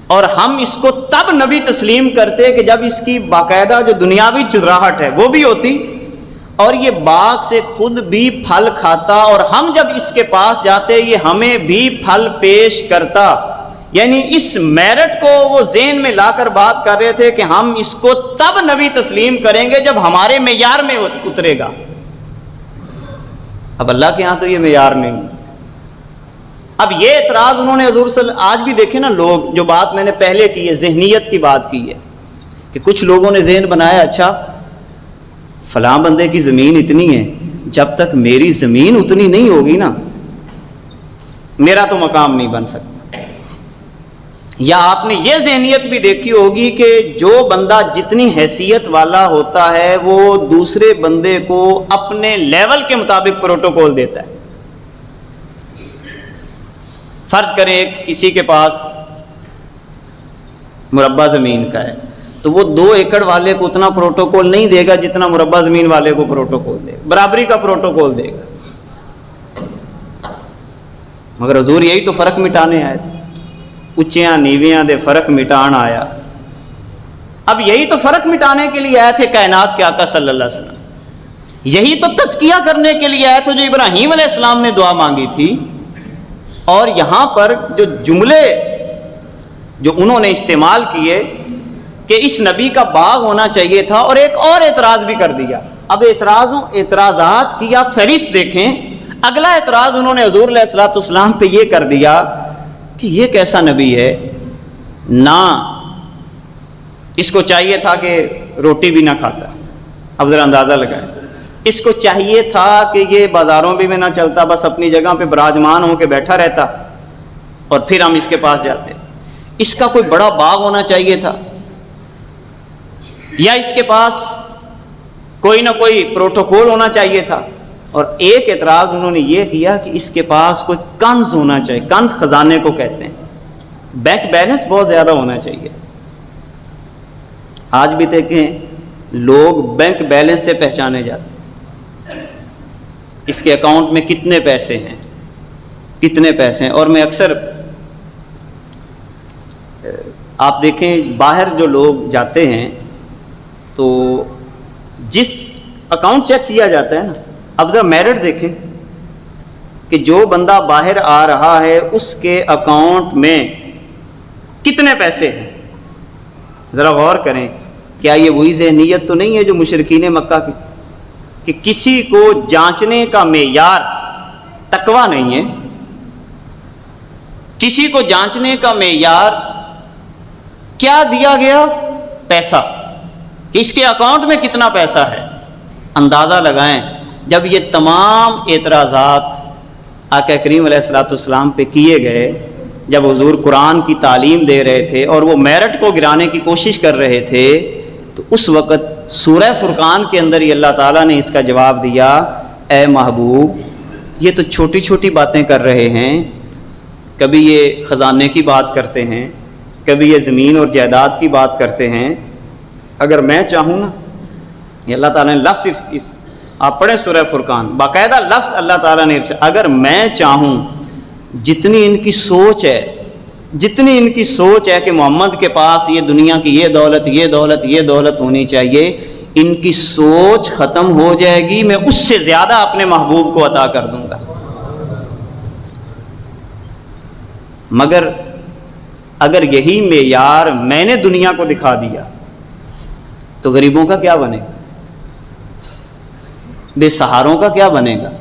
اور ہم اس کو تب نبی تسلیم کرتے کہ جب اس کی باقاعدہ جو دنیاوی چراہٹ ہے وہ بھی ہوتی، اور یہ باغ سے خود بھی پھل کھاتا، اور ہم جب اس کے پاس جاتے یہ ہمیں بھی پھل پیش کرتا۔ یعنی اس میرٹ کو وہ ذہن میں لا کر بات کر رہے تھے کہ ہم اس کو تب نبی تسلیم کریں گے جب ہمارے معیار میں اترے گا۔ اب اللہ کے ہاں تو یہ معیار نہیں۔ اب یہ اعتراض انہوں نے حضور صلی اللہ، آج بھی دیکھیں نا لوگ، جو بات میں نے پہلے کی ہے، ذہنیت کی بات کی ہے، کہ کچھ لوگوں نے ذہن بنایا، اچھا فلاں بندے کی زمین اتنی ہے، جب تک میری زمین اتنی نہیں ہوگی نا میرا تو مقام نہیں بن سکتا۔ یا آپ نے یہ ذہنیت بھی دیکھی ہوگی کہ جو بندہ جتنی حیثیت والا ہوتا ہے وہ دوسرے بندے کو اپنے لیول کے مطابق پروٹوکول دیتا ہے۔ فرض کریں کسی کے پاس مربع زمین کا ہے تو وہ 2 ایکڑ والے کو اتنا پروٹوکول نہیں دے گا جتنا مربع زمین والے کو پروٹوکول دے گا، برابری کا پروٹوکول دے گا۔ مگر حضور یہی تو فرق مٹانے آئے تھے، اچیاں نیویاں دے فرق مٹان آیا۔ اب یہی تو فرق مٹانے کے لیے آئے تھے کائنات کے آقا صلی اللہ علیہ وسلم، یہی تو تزکیہ کرنے کے لیے آئے تھے جو ابراہیم علیہ السلام نے دعا مانگی تھی۔ اور یہاں پر جو جملے جو انہوں نے استعمال کیے کہ اس نبی کا باغ ہونا چاہیے تھا، اور ایک اور اعتراض بھی کر دیا۔ اب اعتراضات کی آپ فہرست دیکھیں۔ اگلا اعتراض انہوں نے حضور علیہ الصلوۃ والسلام پہ یہ کر دیا کہ یہ کیسا نبی ہے، نہ اس کو چاہیے تھا کہ روٹی بھی نہ کھاتا، اب ذرا اندازہ لگائیں، اس کو چاہیے تھا کہ یہ بازاروں بھی میں نہ چلتا، بس اپنی جگہ پہ براجمان ہو کے بیٹھا رہتا، اور پھر ہم اس کے پاس جاتے۔ اس کا کوئی بڑا باغ ہونا چاہیے تھا، یا اس کے پاس کوئی نہ کوئی پروٹوکول ہونا چاہیے تھا۔ اور ایک اعتراض انہوں نے یہ کیا کہ اس کے پاس کوئی کنز ہونا چاہیے، کنز خزانے کو کہتے ہیں، بینک بیلنس بہت زیادہ ہونا چاہیے۔ آج بھی دیکھیں لوگ بینک بیلنس سے پہچانے جاتے ہیں، اس کے اکاؤنٹ میں کتنے پیسے ہیں، کتنے پیسے ہیں۔ اور میں اکثر آپ دیکھیں باہر جو لوگ جاتے ہیں تو جس اکاؤنٹ چیک کیا جاتا ہے نا، اب ذرا میرٹ دیکھیں کہ جو بندہ باہر آ رہا ہے اس کے اکاؤنٹ میں کتنے پیسے ہیں، ذرا غور کریں۔ کیا یہ وہی ذہنیت تو نہیں ہے جو مشرکین مکہ کی تھی کہ کسی کو جانچنے کا معیار تقویٰ نہیں ہے، کسی کو جانچنے کا معیار کیا دیا گیا؟ پیسہ، کہ اس کے اکاؤنٹ میں کتنا پیسہ ہے۔ اندازہ لگائیں جب یہ تمام اعتراضات آقا کریم علیہ الصلوۃ والسلام پہ کیے گئے، جب حضور قرآن کی تعلیم دے رہے تھے اور وہ میرٹ کو گرانے کی کوشش کر رہے تھے، تو اس وقت سورہ فرقان کے اندر ہی اللہ تعالیٰ نے اس کا جواب دیا، اے محبوب یہ تو چھوٹی چھوٹی باتیں کر رہے ہیں، کبھی یہ خزانے کی بات کرتے ہیں، کبھی یہ زمین اور جائیداد کی بات کرتے ہیں۔ اگر میں چاہوں نا، یہ اللہ تعالیٰ نے لفظ آپ پڑھیں سورہ فرقان، باقاعدہ لفظ اللہ تعالیٰ نے ارشاد، اگر میں چاہوں جتنی ان کی سوچ ہے کہ محمد کے پاس یہ دنیا کی یہ دولت ہونی چاہیے، ان کی سوچ ختم ہو جائے گی، میں اس سے زیادہ اپنے محبوب کو عطا کر دوں گا۔ مگر اگر یہی معیار میں نے دنیا کو دکھا دیا تو غریبوں کا کیا بنے گا، بے سہاروں کا کیا بنے گا؟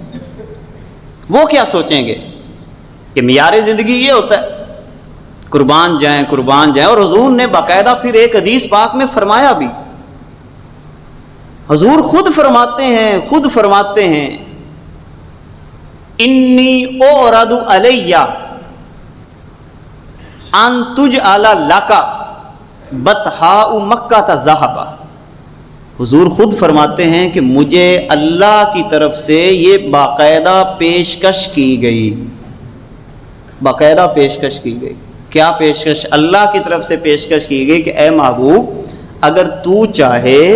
وہ کیا سوچیں گے کہ معیار زندگی یہ ہوتا ہے قربان جائیں۔ اور حضور نے باقاعدہ پھر ایک حدیث پاک میں فرمایا بھی، حضور خود فرماتے ہیں انی اورد علی ان تجعل لک بطحاء مکہ ذہبا۔ حضور خود فرماتے ہیں کہ مجھے اللہ کی طرف سے یہ باقاعدہ پیشکش کی گئی، کیا پیشکش؟ اللہ کی طرف سے پیشکش کی گئی کہ اے محبوب اگر تو چاہے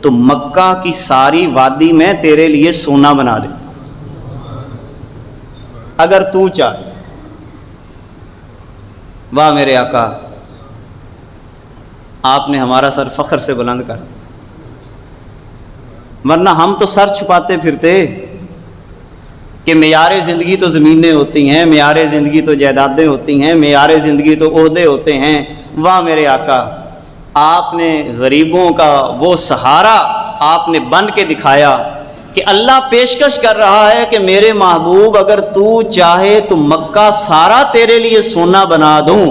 تو مکہ کی ساری وادی میں تیرے لیے سونا بنا دیتا ہوں، اگر تو چاہے۔ واہ میرے آقا، آپ نے ہمارا سر فخر سے بلند کر، ورنہ ہم تو سر چھپاتے پھرتے کہ معیار زندگی تو زمینیں ہوتی ہیں، معیار زندگی تو جائیدادیں ہوتی ہیں، معیار زندگی تو عہدے ہوتے ہیں۔ واہ میرے آقا، آپ نے غریبوں کا وہ سہارا آپ نے بن کے دکھایا کہ اللہ پیشکش کر رہا ہے کہ میرے محبوب اگر تو چاہے تو مکہ سارا تیرے لیے سونا بنا دوں۔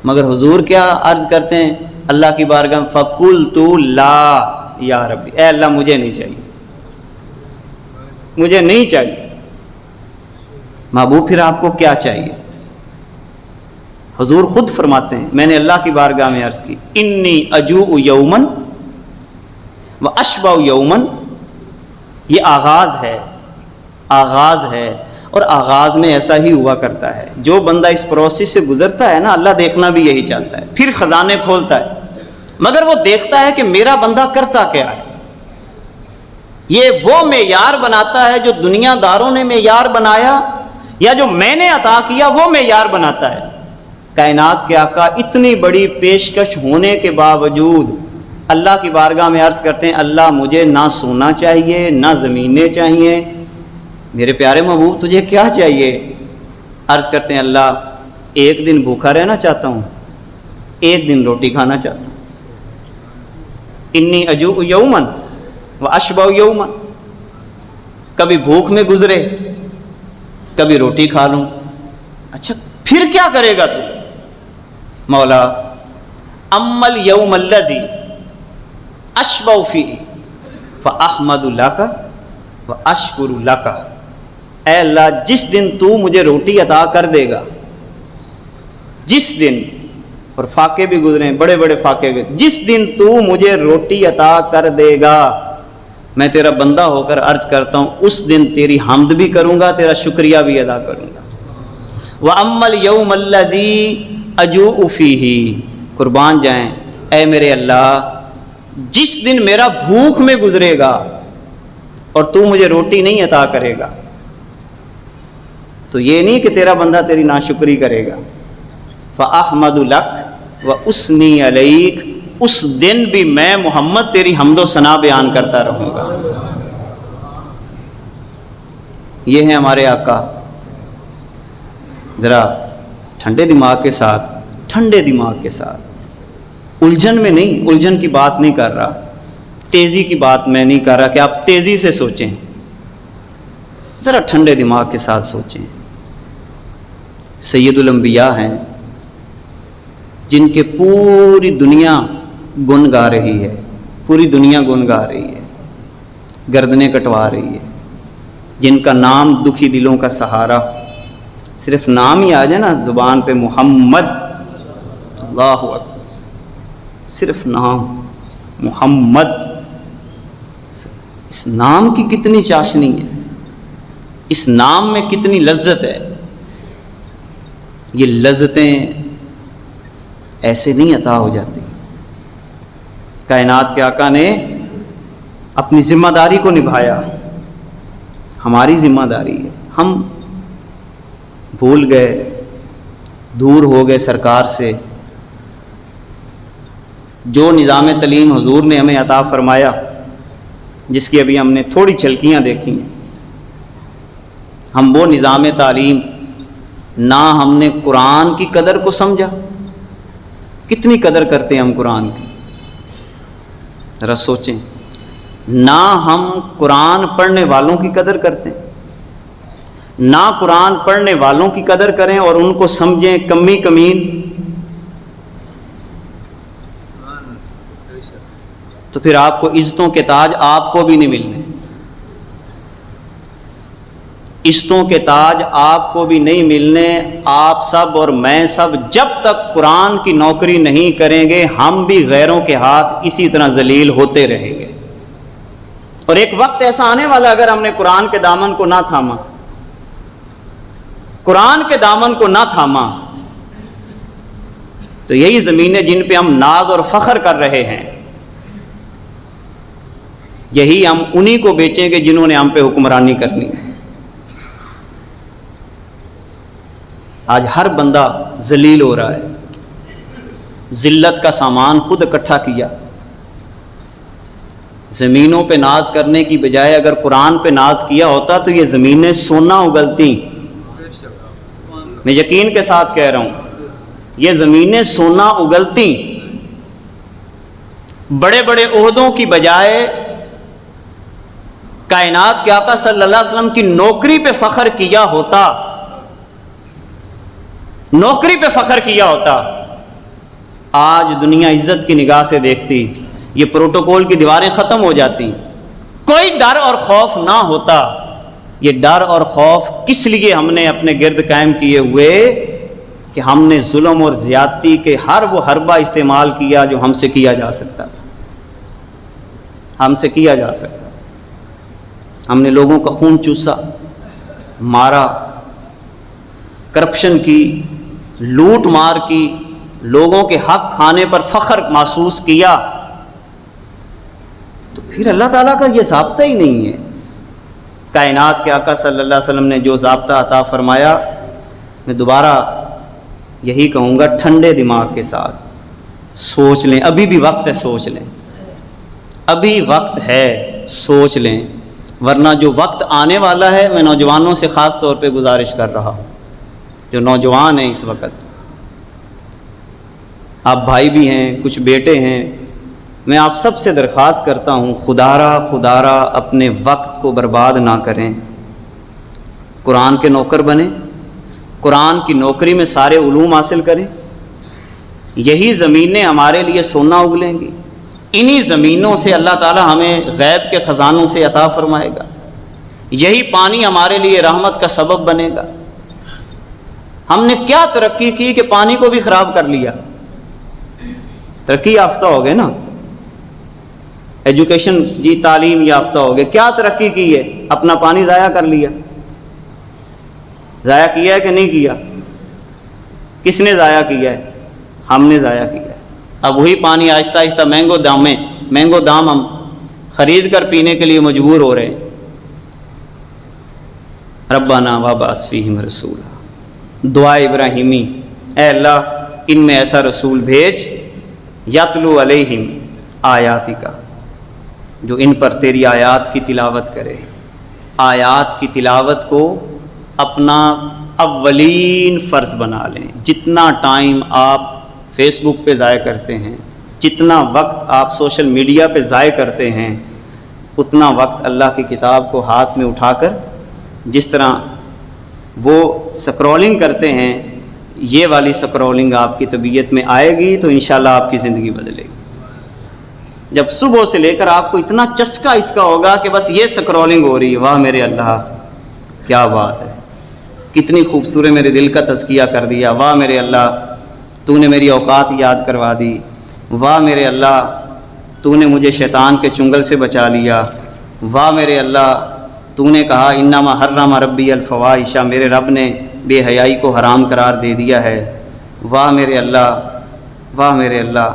مگر حضور کیا عرض کرتے ہیں اللہ کی بارگاہ میں؟ فَقُلْتُ لَا یا ربی، اے اللہ مجھے نہیں چاہیے، مجھے نہیں چاہیے۔ محبوب پھر آپ کو کیا چاہیے؟ حضور خود فرماتے ہیں، میں نے اللہ کی بارگاہ میں عرض کی انی اجوع یومن و اشبع یومن۔ یہ آغاز ہے اور آغاز میں ایسا ہی ہوا کرتا ہے، جو بندہ اس پروسیس سے گزرتا ہے نا، اللہ دیکھنا بھی یہی چاہتا ہے، پھر خزانے کھولتا ہے، مگر وہ دیکھتا ہے کہ میرا بندہ کرتا کیا ہے۔ یہ وہ معیار بناتا ہے جو دنیا داروں نے معیار بنایا، یا جو میں نے عطا کیا وہ معیار بناتا ہے۔ کائنات کے آقا اتنی بڑی پیشکش ہونے کے باوجود اللہ کی بارگاہ میں عرض کرتے ہیں اللہ مجھے نہ سونا چاہیے نہ زمینیں چاہیے، میرے پیارے محبوب تجھے کیا چاہیے؟ عرض کرتے ہیں اللہ ایک دن بھوکا رہنا چاہتا ہوں، ایک دن روٹی کھانا چاہتا ہوں۔ انی اجوع یومن و اشبع یومن، کبھی بھوک میں گزرے کبھی روٹی کھا لوں۔ اچھا پھر کیا کرے گا تو؟ مولا اما الیوم الذی اشبع فیہ فاحمد لک واشکر لک۔ اے اللہ جس دن تو مجھے روٹی عطا کر دے گا، جس دن، اور فاقے بھی گزرے بڑے بڑے فاقے گزرے، جس دن تو مجھے روٹی عطا کر دے گا میں تیرا بندہ ہو کر عرض کرتا ہوں اس دن تیری حمد بھی کروں گا، تیرا شکریہ بھی ادا کروں گا۔ وَأَمَّا الْيَوْمَ الَّذِي أَجُوءُ فِيهِ، قربان جائیں اے میرے اللہ جس دن میرا بھوک میں گزرے گا اور تو مجھے روٹی نہیں عطا کرے گا، تو یہ نہیں کہ تیرا بندہ تیری ناشکری کرے گا۔ فَأَحْمَدُ لَكَ وَأُثْنِي عَلَيْكَ، اس دن بھی میں محمد تیری حمد و ثنا بیان کرتا رہوں گا۔ یہ ہیں ہمارے آقا۔ ذرا ٹھنڈے دماغ کے ساتھ، الجھن میں نہیں، الجھن کی بات نہیں کر رہا، تیزی کی بات میں نہیں کر رہا کہ آپ تیزی سے سوچیں، ذرا ٹھنڈے دماغ کے ساتھ سوچیں۔ سید الانبیاء ہیں جن کے پوری دنیا گن گا رہی ہے، گردنیں کٹوا رہی ہے، جن کا نام دکھی دلوں کا سہارا، صرف نام ہی آ جائے نا زبان پہ محمد، اللہ اکبر، صرف نام محمد، اس نام کی کتنی چاشنی ہے، اس نام میں کتنی لذت ہے۔ یہ لذتیں ایسے نہیں عطا ہو جاتی۔ کائنات کے آقا نے اپنی ذمہ داری کو نبھایا، ہماری ذمہ داری ہے، ہم بھول گئے، دور ہو گئے سرکار سے۔ جو نظام تعلیم حضور نے ہمیں عطا فرمایا، جس کی ابھی ہم نے تھوڑی جھلکیاں دیکھی ہیں، ہم وہ نظام تعلیم نہ ہم نے قرآن کی قدر کو سمجھا۔ کتنی قدر کرتے ہیں ہم قرآن کی، ذرا سوچیں۔ نہ ہم قرآن پڑھنے والوں کی قدر کرتے ہیں، نہ قرآن پڑھنے والوں کی قدر کریں اور ان کو سمجھیں کمی کمین، تو پھر آپ کو عزتوں کے تاج آپ کو بھی نہیں ملنے، عزتوں کے تاج آپ کو بھی نہیں ملنے۔ آپ سب اور میں سب جب تک قرآن کی نوکری نہیں کریں گے، ہم بھی غیروں کے ہاتھ اسی طرح ذلیل ہوتے رہیں گے۔ اور ایک وقت ایسا آنے والا، اگر ہم نے قرآن کے دامن کو نہ تھاما، قرآن کے دامن کو نہ تھاما، تو یہی زمینیں جن پہ ہم ناز اور فخر کر رہے ہیں، یہی ہم انہی کو بیچیں گے جنہوں نے ہم پہ حکمرانی کرنی ہے۔ آج ہر بندہ ذلیل ہو رہا ہے، ذلت کا سامان خود اکٹھا کیا۔ زمینوں پہ ناز کرنے کی بجائے اگر قرآن پہ ناز کیا ہوتا تو یہ زمینیں سونا اگلتی۔ میں یقین کے ساتھ کہہ رہا ہوں، یہ زمینیں سونا اگلتی۔ بڑے بڑے عہدوں کی بجائے کائنات کے آقا صلی اللہ علیہ وسلم کی نوکری پہ فخر کیا ہوتا، نوکری پہ فخر کیا ہوتا، آج دنیا عزت کی نگاہ سے دیکھتی، یہ پروٹوکول کی دیواریں ختم ہو جاتی، کوئی ڈر اور خوف نہ ہوتا۔ یہ ڈر اور خوف کس لیے ہم نے اپنے گرد قائم کیے ہوئے کہ ہم نے ظلم اور زیادتی کے ہر وہ حربہ استعمال کیا جو ہم سے کیا جا سکتا تھا، ہم سے کیا جا سکتا تھا۔ ہم نے لوگوں کا خون چوسا، مارا، کرپشن کی، لوٹ مار کی، لوگوں کے حق کھانے پر فخر محسوس کیا، تو پھر اللہ تعالیٰ کا یہ ضابطہ ہی نہیں ہے۔ کائنات کے آقا صلی اللہ علیہ وسلم نے جو ضابطہ عطا فرمایا، میں دوبارہ یہی کہوں گا، ٹھنڈے دماغ کے ساتھ سوچ لیں۔ ابھی بھی وقت ہے، سوچ لیں، ابھی وقت ہے، سوچ لیں، ورنہ جو وقت آنے والا ہے، میں نوجوانوں سے خاص طور پہ گزارش کر رہا ہوں، جو نوجوان ہیں اس وقت، آپ بھائی بھی ہیں، کچھ بیٹے ہیں، میں آپ سب سے درخواست کرتا ہوں، خدارا اپنے وقت کو برباد نہ کریں، قرآن کے نوکر بنیں، قرآن کی نوکری میں سارے علوم حاصل کریں، یہی زمینیں ہمارے لیے سونا اگلیں گی، انہی زمینوں سے اللہ تعالی ہمیں غیب کے خزانوں سے عطا فرمائے گا، یہی پانی ہمارے لیے رحمت کا سبب بنے گا۔ ہم نے کیا ترقی کی کہ پانی کو بھی خراب کر لیا؟ ترقی یافتہ ہو گئے نا، ایجوکیشن جی، تعلیم یافتہ ہو گئے، کیا ترقی کی ہے؟ اپنا پانی ضائع کر لیا۔ ضائع کیا ہے کہ نہیں کیا؟ کس نے ضائع کیا ہے؟ ہم نے ضائع کیا ہے۔ اب وہی پانی آہستہ آہستہ مہنگو دام ہم خرید کر پینے کے لیے مجبور ہو رہے ہیں۔ ربنا وابعث فیہم رسولا، دعا ابراہیمی، اے اللہ ان میں ایسا رسول بھیج، یتلو علیہم آیاتک، جو ان پر تیری آیات کی تلاوت کرے۔ آیات کی تلاوت کو اپنا اولین فرض بنا لیں۔ جتنا ٹائم آپ فیس بک پہ ضائع کرتے ہیں، جتنا وقت آپ سوشل میڈیا پہ ضائع کرتے ہیں، اتنا وقت اللہ کی کتاب کو ہاتھ میں اٹھا کر، جس طرح وہ سکرولنگ کرتے ہیں، یہ والی سکرولنگ آپ کی طبیعت میں آئے گی تو انشاءاللہ آپ کی زندگی بدلے گی۔ جب صبح سے لے کر آپ کو اتنا چسکا اس کا ہوگا کہ بس یہ سکرولنگ ہو رہی ہے، واہ میرے اللہ کیا بات ہے، کتنی خوبصورت میرے دل کا تزکیہ کر دیا، واہ میرے اللہ تو نے میری اوقات یاد کروا دی، واہ میرے اللہ تو نے مجھے شیطان کے چنگل سے بچا لیا، واہ میرے اللہ تو نے کہا انما حرم ربی الفواحش، میرے رب نے بے حیائی کو حرام قرار دے دیا ہے، واہ میرے اللہ، واہ میرے اللہ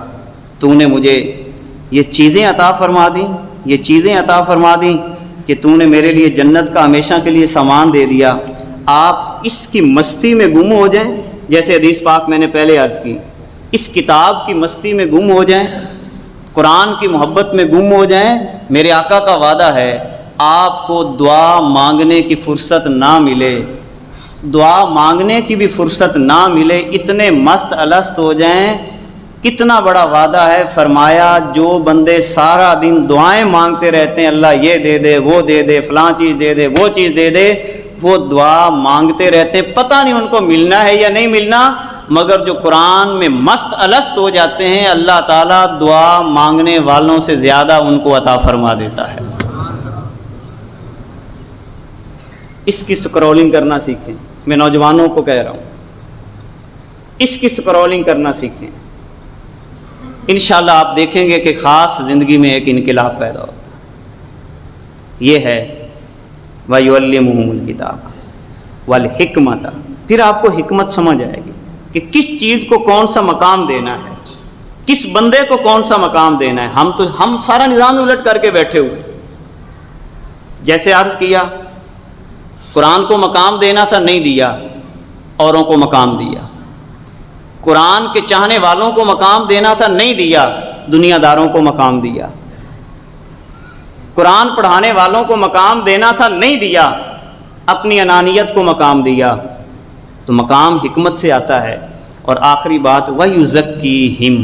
تو نے مجھے یہ چیزیں عطا فرما دیں، یہ چیزیں عطا فرما دیں کہ تو نے میرے لیے جنت کا ہمیشہ کے لیے سامان دے دیا۔ آپ اس کی مستی میں گم ہو جائیں، جیسے حدیث پاک میں نے پہلے عرض کی، اس کتاب کی مستی میں گم ہو جائیں، قرآن کی محبت میں گم ہو جائیں، میرے آقا کا وعدہ ہے آپ کو دعا مانگنے کی فرصت نہ ملے، دعا مانگنے کی بھی فرصت نہ ملے، اتنے مست الست ہو جائیں۔ کتنا بڑا وعدہ ہے، فرمایا جو بندے سارا دن دعائیں مانگتے رہتے ہیں، اللہ یہ دے دے، وہ دے دے، فلاں چیز دے دے، وہ چیز دے دے، وہ دعا مانگتے رہتے ہیں، پتہ نہیں ان کو ملنا ہے یا نہیں ملنا، مگر جو قرآن میں مست الست ہو جاتے ہیں، اللہ تعالیٰ دعا مانگنے والوں سے زیادہ ان کو عطا فرما دیتا ہے۔ اس کی سکرولنگ کرنا سیکھیں، میں نوجوانوں کو کہہ رہا ہوں، اس کی سکرولنگ کرنا سیکھیں، انشاءاللہ آپ دیکھیں گے کہ خاص زندگی میں ایک انقلاب پیدا ہوتا ہے۔ یہ ہے وَيُعَلِّمُهُمُ الْكِتَابَ وَالْحِكْمَةَ، پھر آپ کو حکمت سمجھ آئے گی کہ کس چیز کو کون سا مقام دینا ہے، کس بندے کو کون سا مقام دینا ہے۔ ہم سارا نظام الٹ کر کے بیٹھے ہوئے، جیسے عرض کیا قرآن کو مقام دینا تھا، نہیں دیا، اوروں کو مقام دیا، قرآن کے چاہنے والوں کو مقام دینا تھا، نہیں دیا، دنیا داروں کو مقام دیا، قرآن پڑھانے والوں کو مقام دینا تھا، نہیں دیا، اپنی انانیت کو مقام دیا۔ تو مقام حکمت سے آتا ہے۔ اور آخری بات وَيُزَكِّيهِمْ،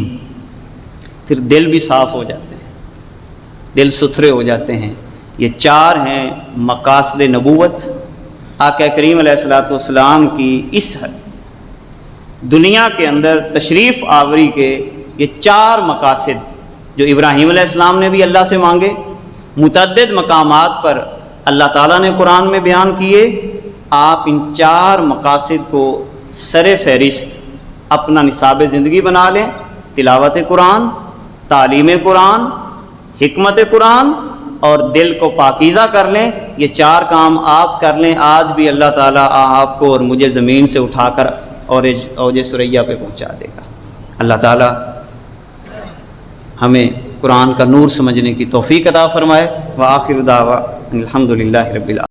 پھر دل بھی صاف ہو جاتے ہیں، دل ستھرے ہو جاتے ہیں۔ یہ چار ہیں مقاصد نبوت، آقا کریم علیہ الصلوۃ والسلام کی اس دنیا کے اندر تشریف آوری کے یہ چار مقاصد جو ابراہیم علیہ السلام نے بھی اللہ سے مانگے، متعدد مقامات پر اللہ تعالیٰ نے قرآن میں بیان کیے۔ آپ ان چار مقاصد کو سر فہرست اپنا نصاب زندگی بنا لیں، تلاوت قرآن، تعلیم قرآن، حکمت قرآن، اور دل کو پاکیزہ کر لیں۔ یہ چار کام آپ کر لیں، آج بھی اللہ تعالیٰ آپ کو اور مجھے زمین سے اٹھا کر اوج ثریا پہ پہنچا دے گا۔ اللہ تعالیٰ ہمیں قرآن کا نور سمجھنے کی توفیق عطا فرمائے۔ وآخر دعوانا الحمدللہ رب العالمین۔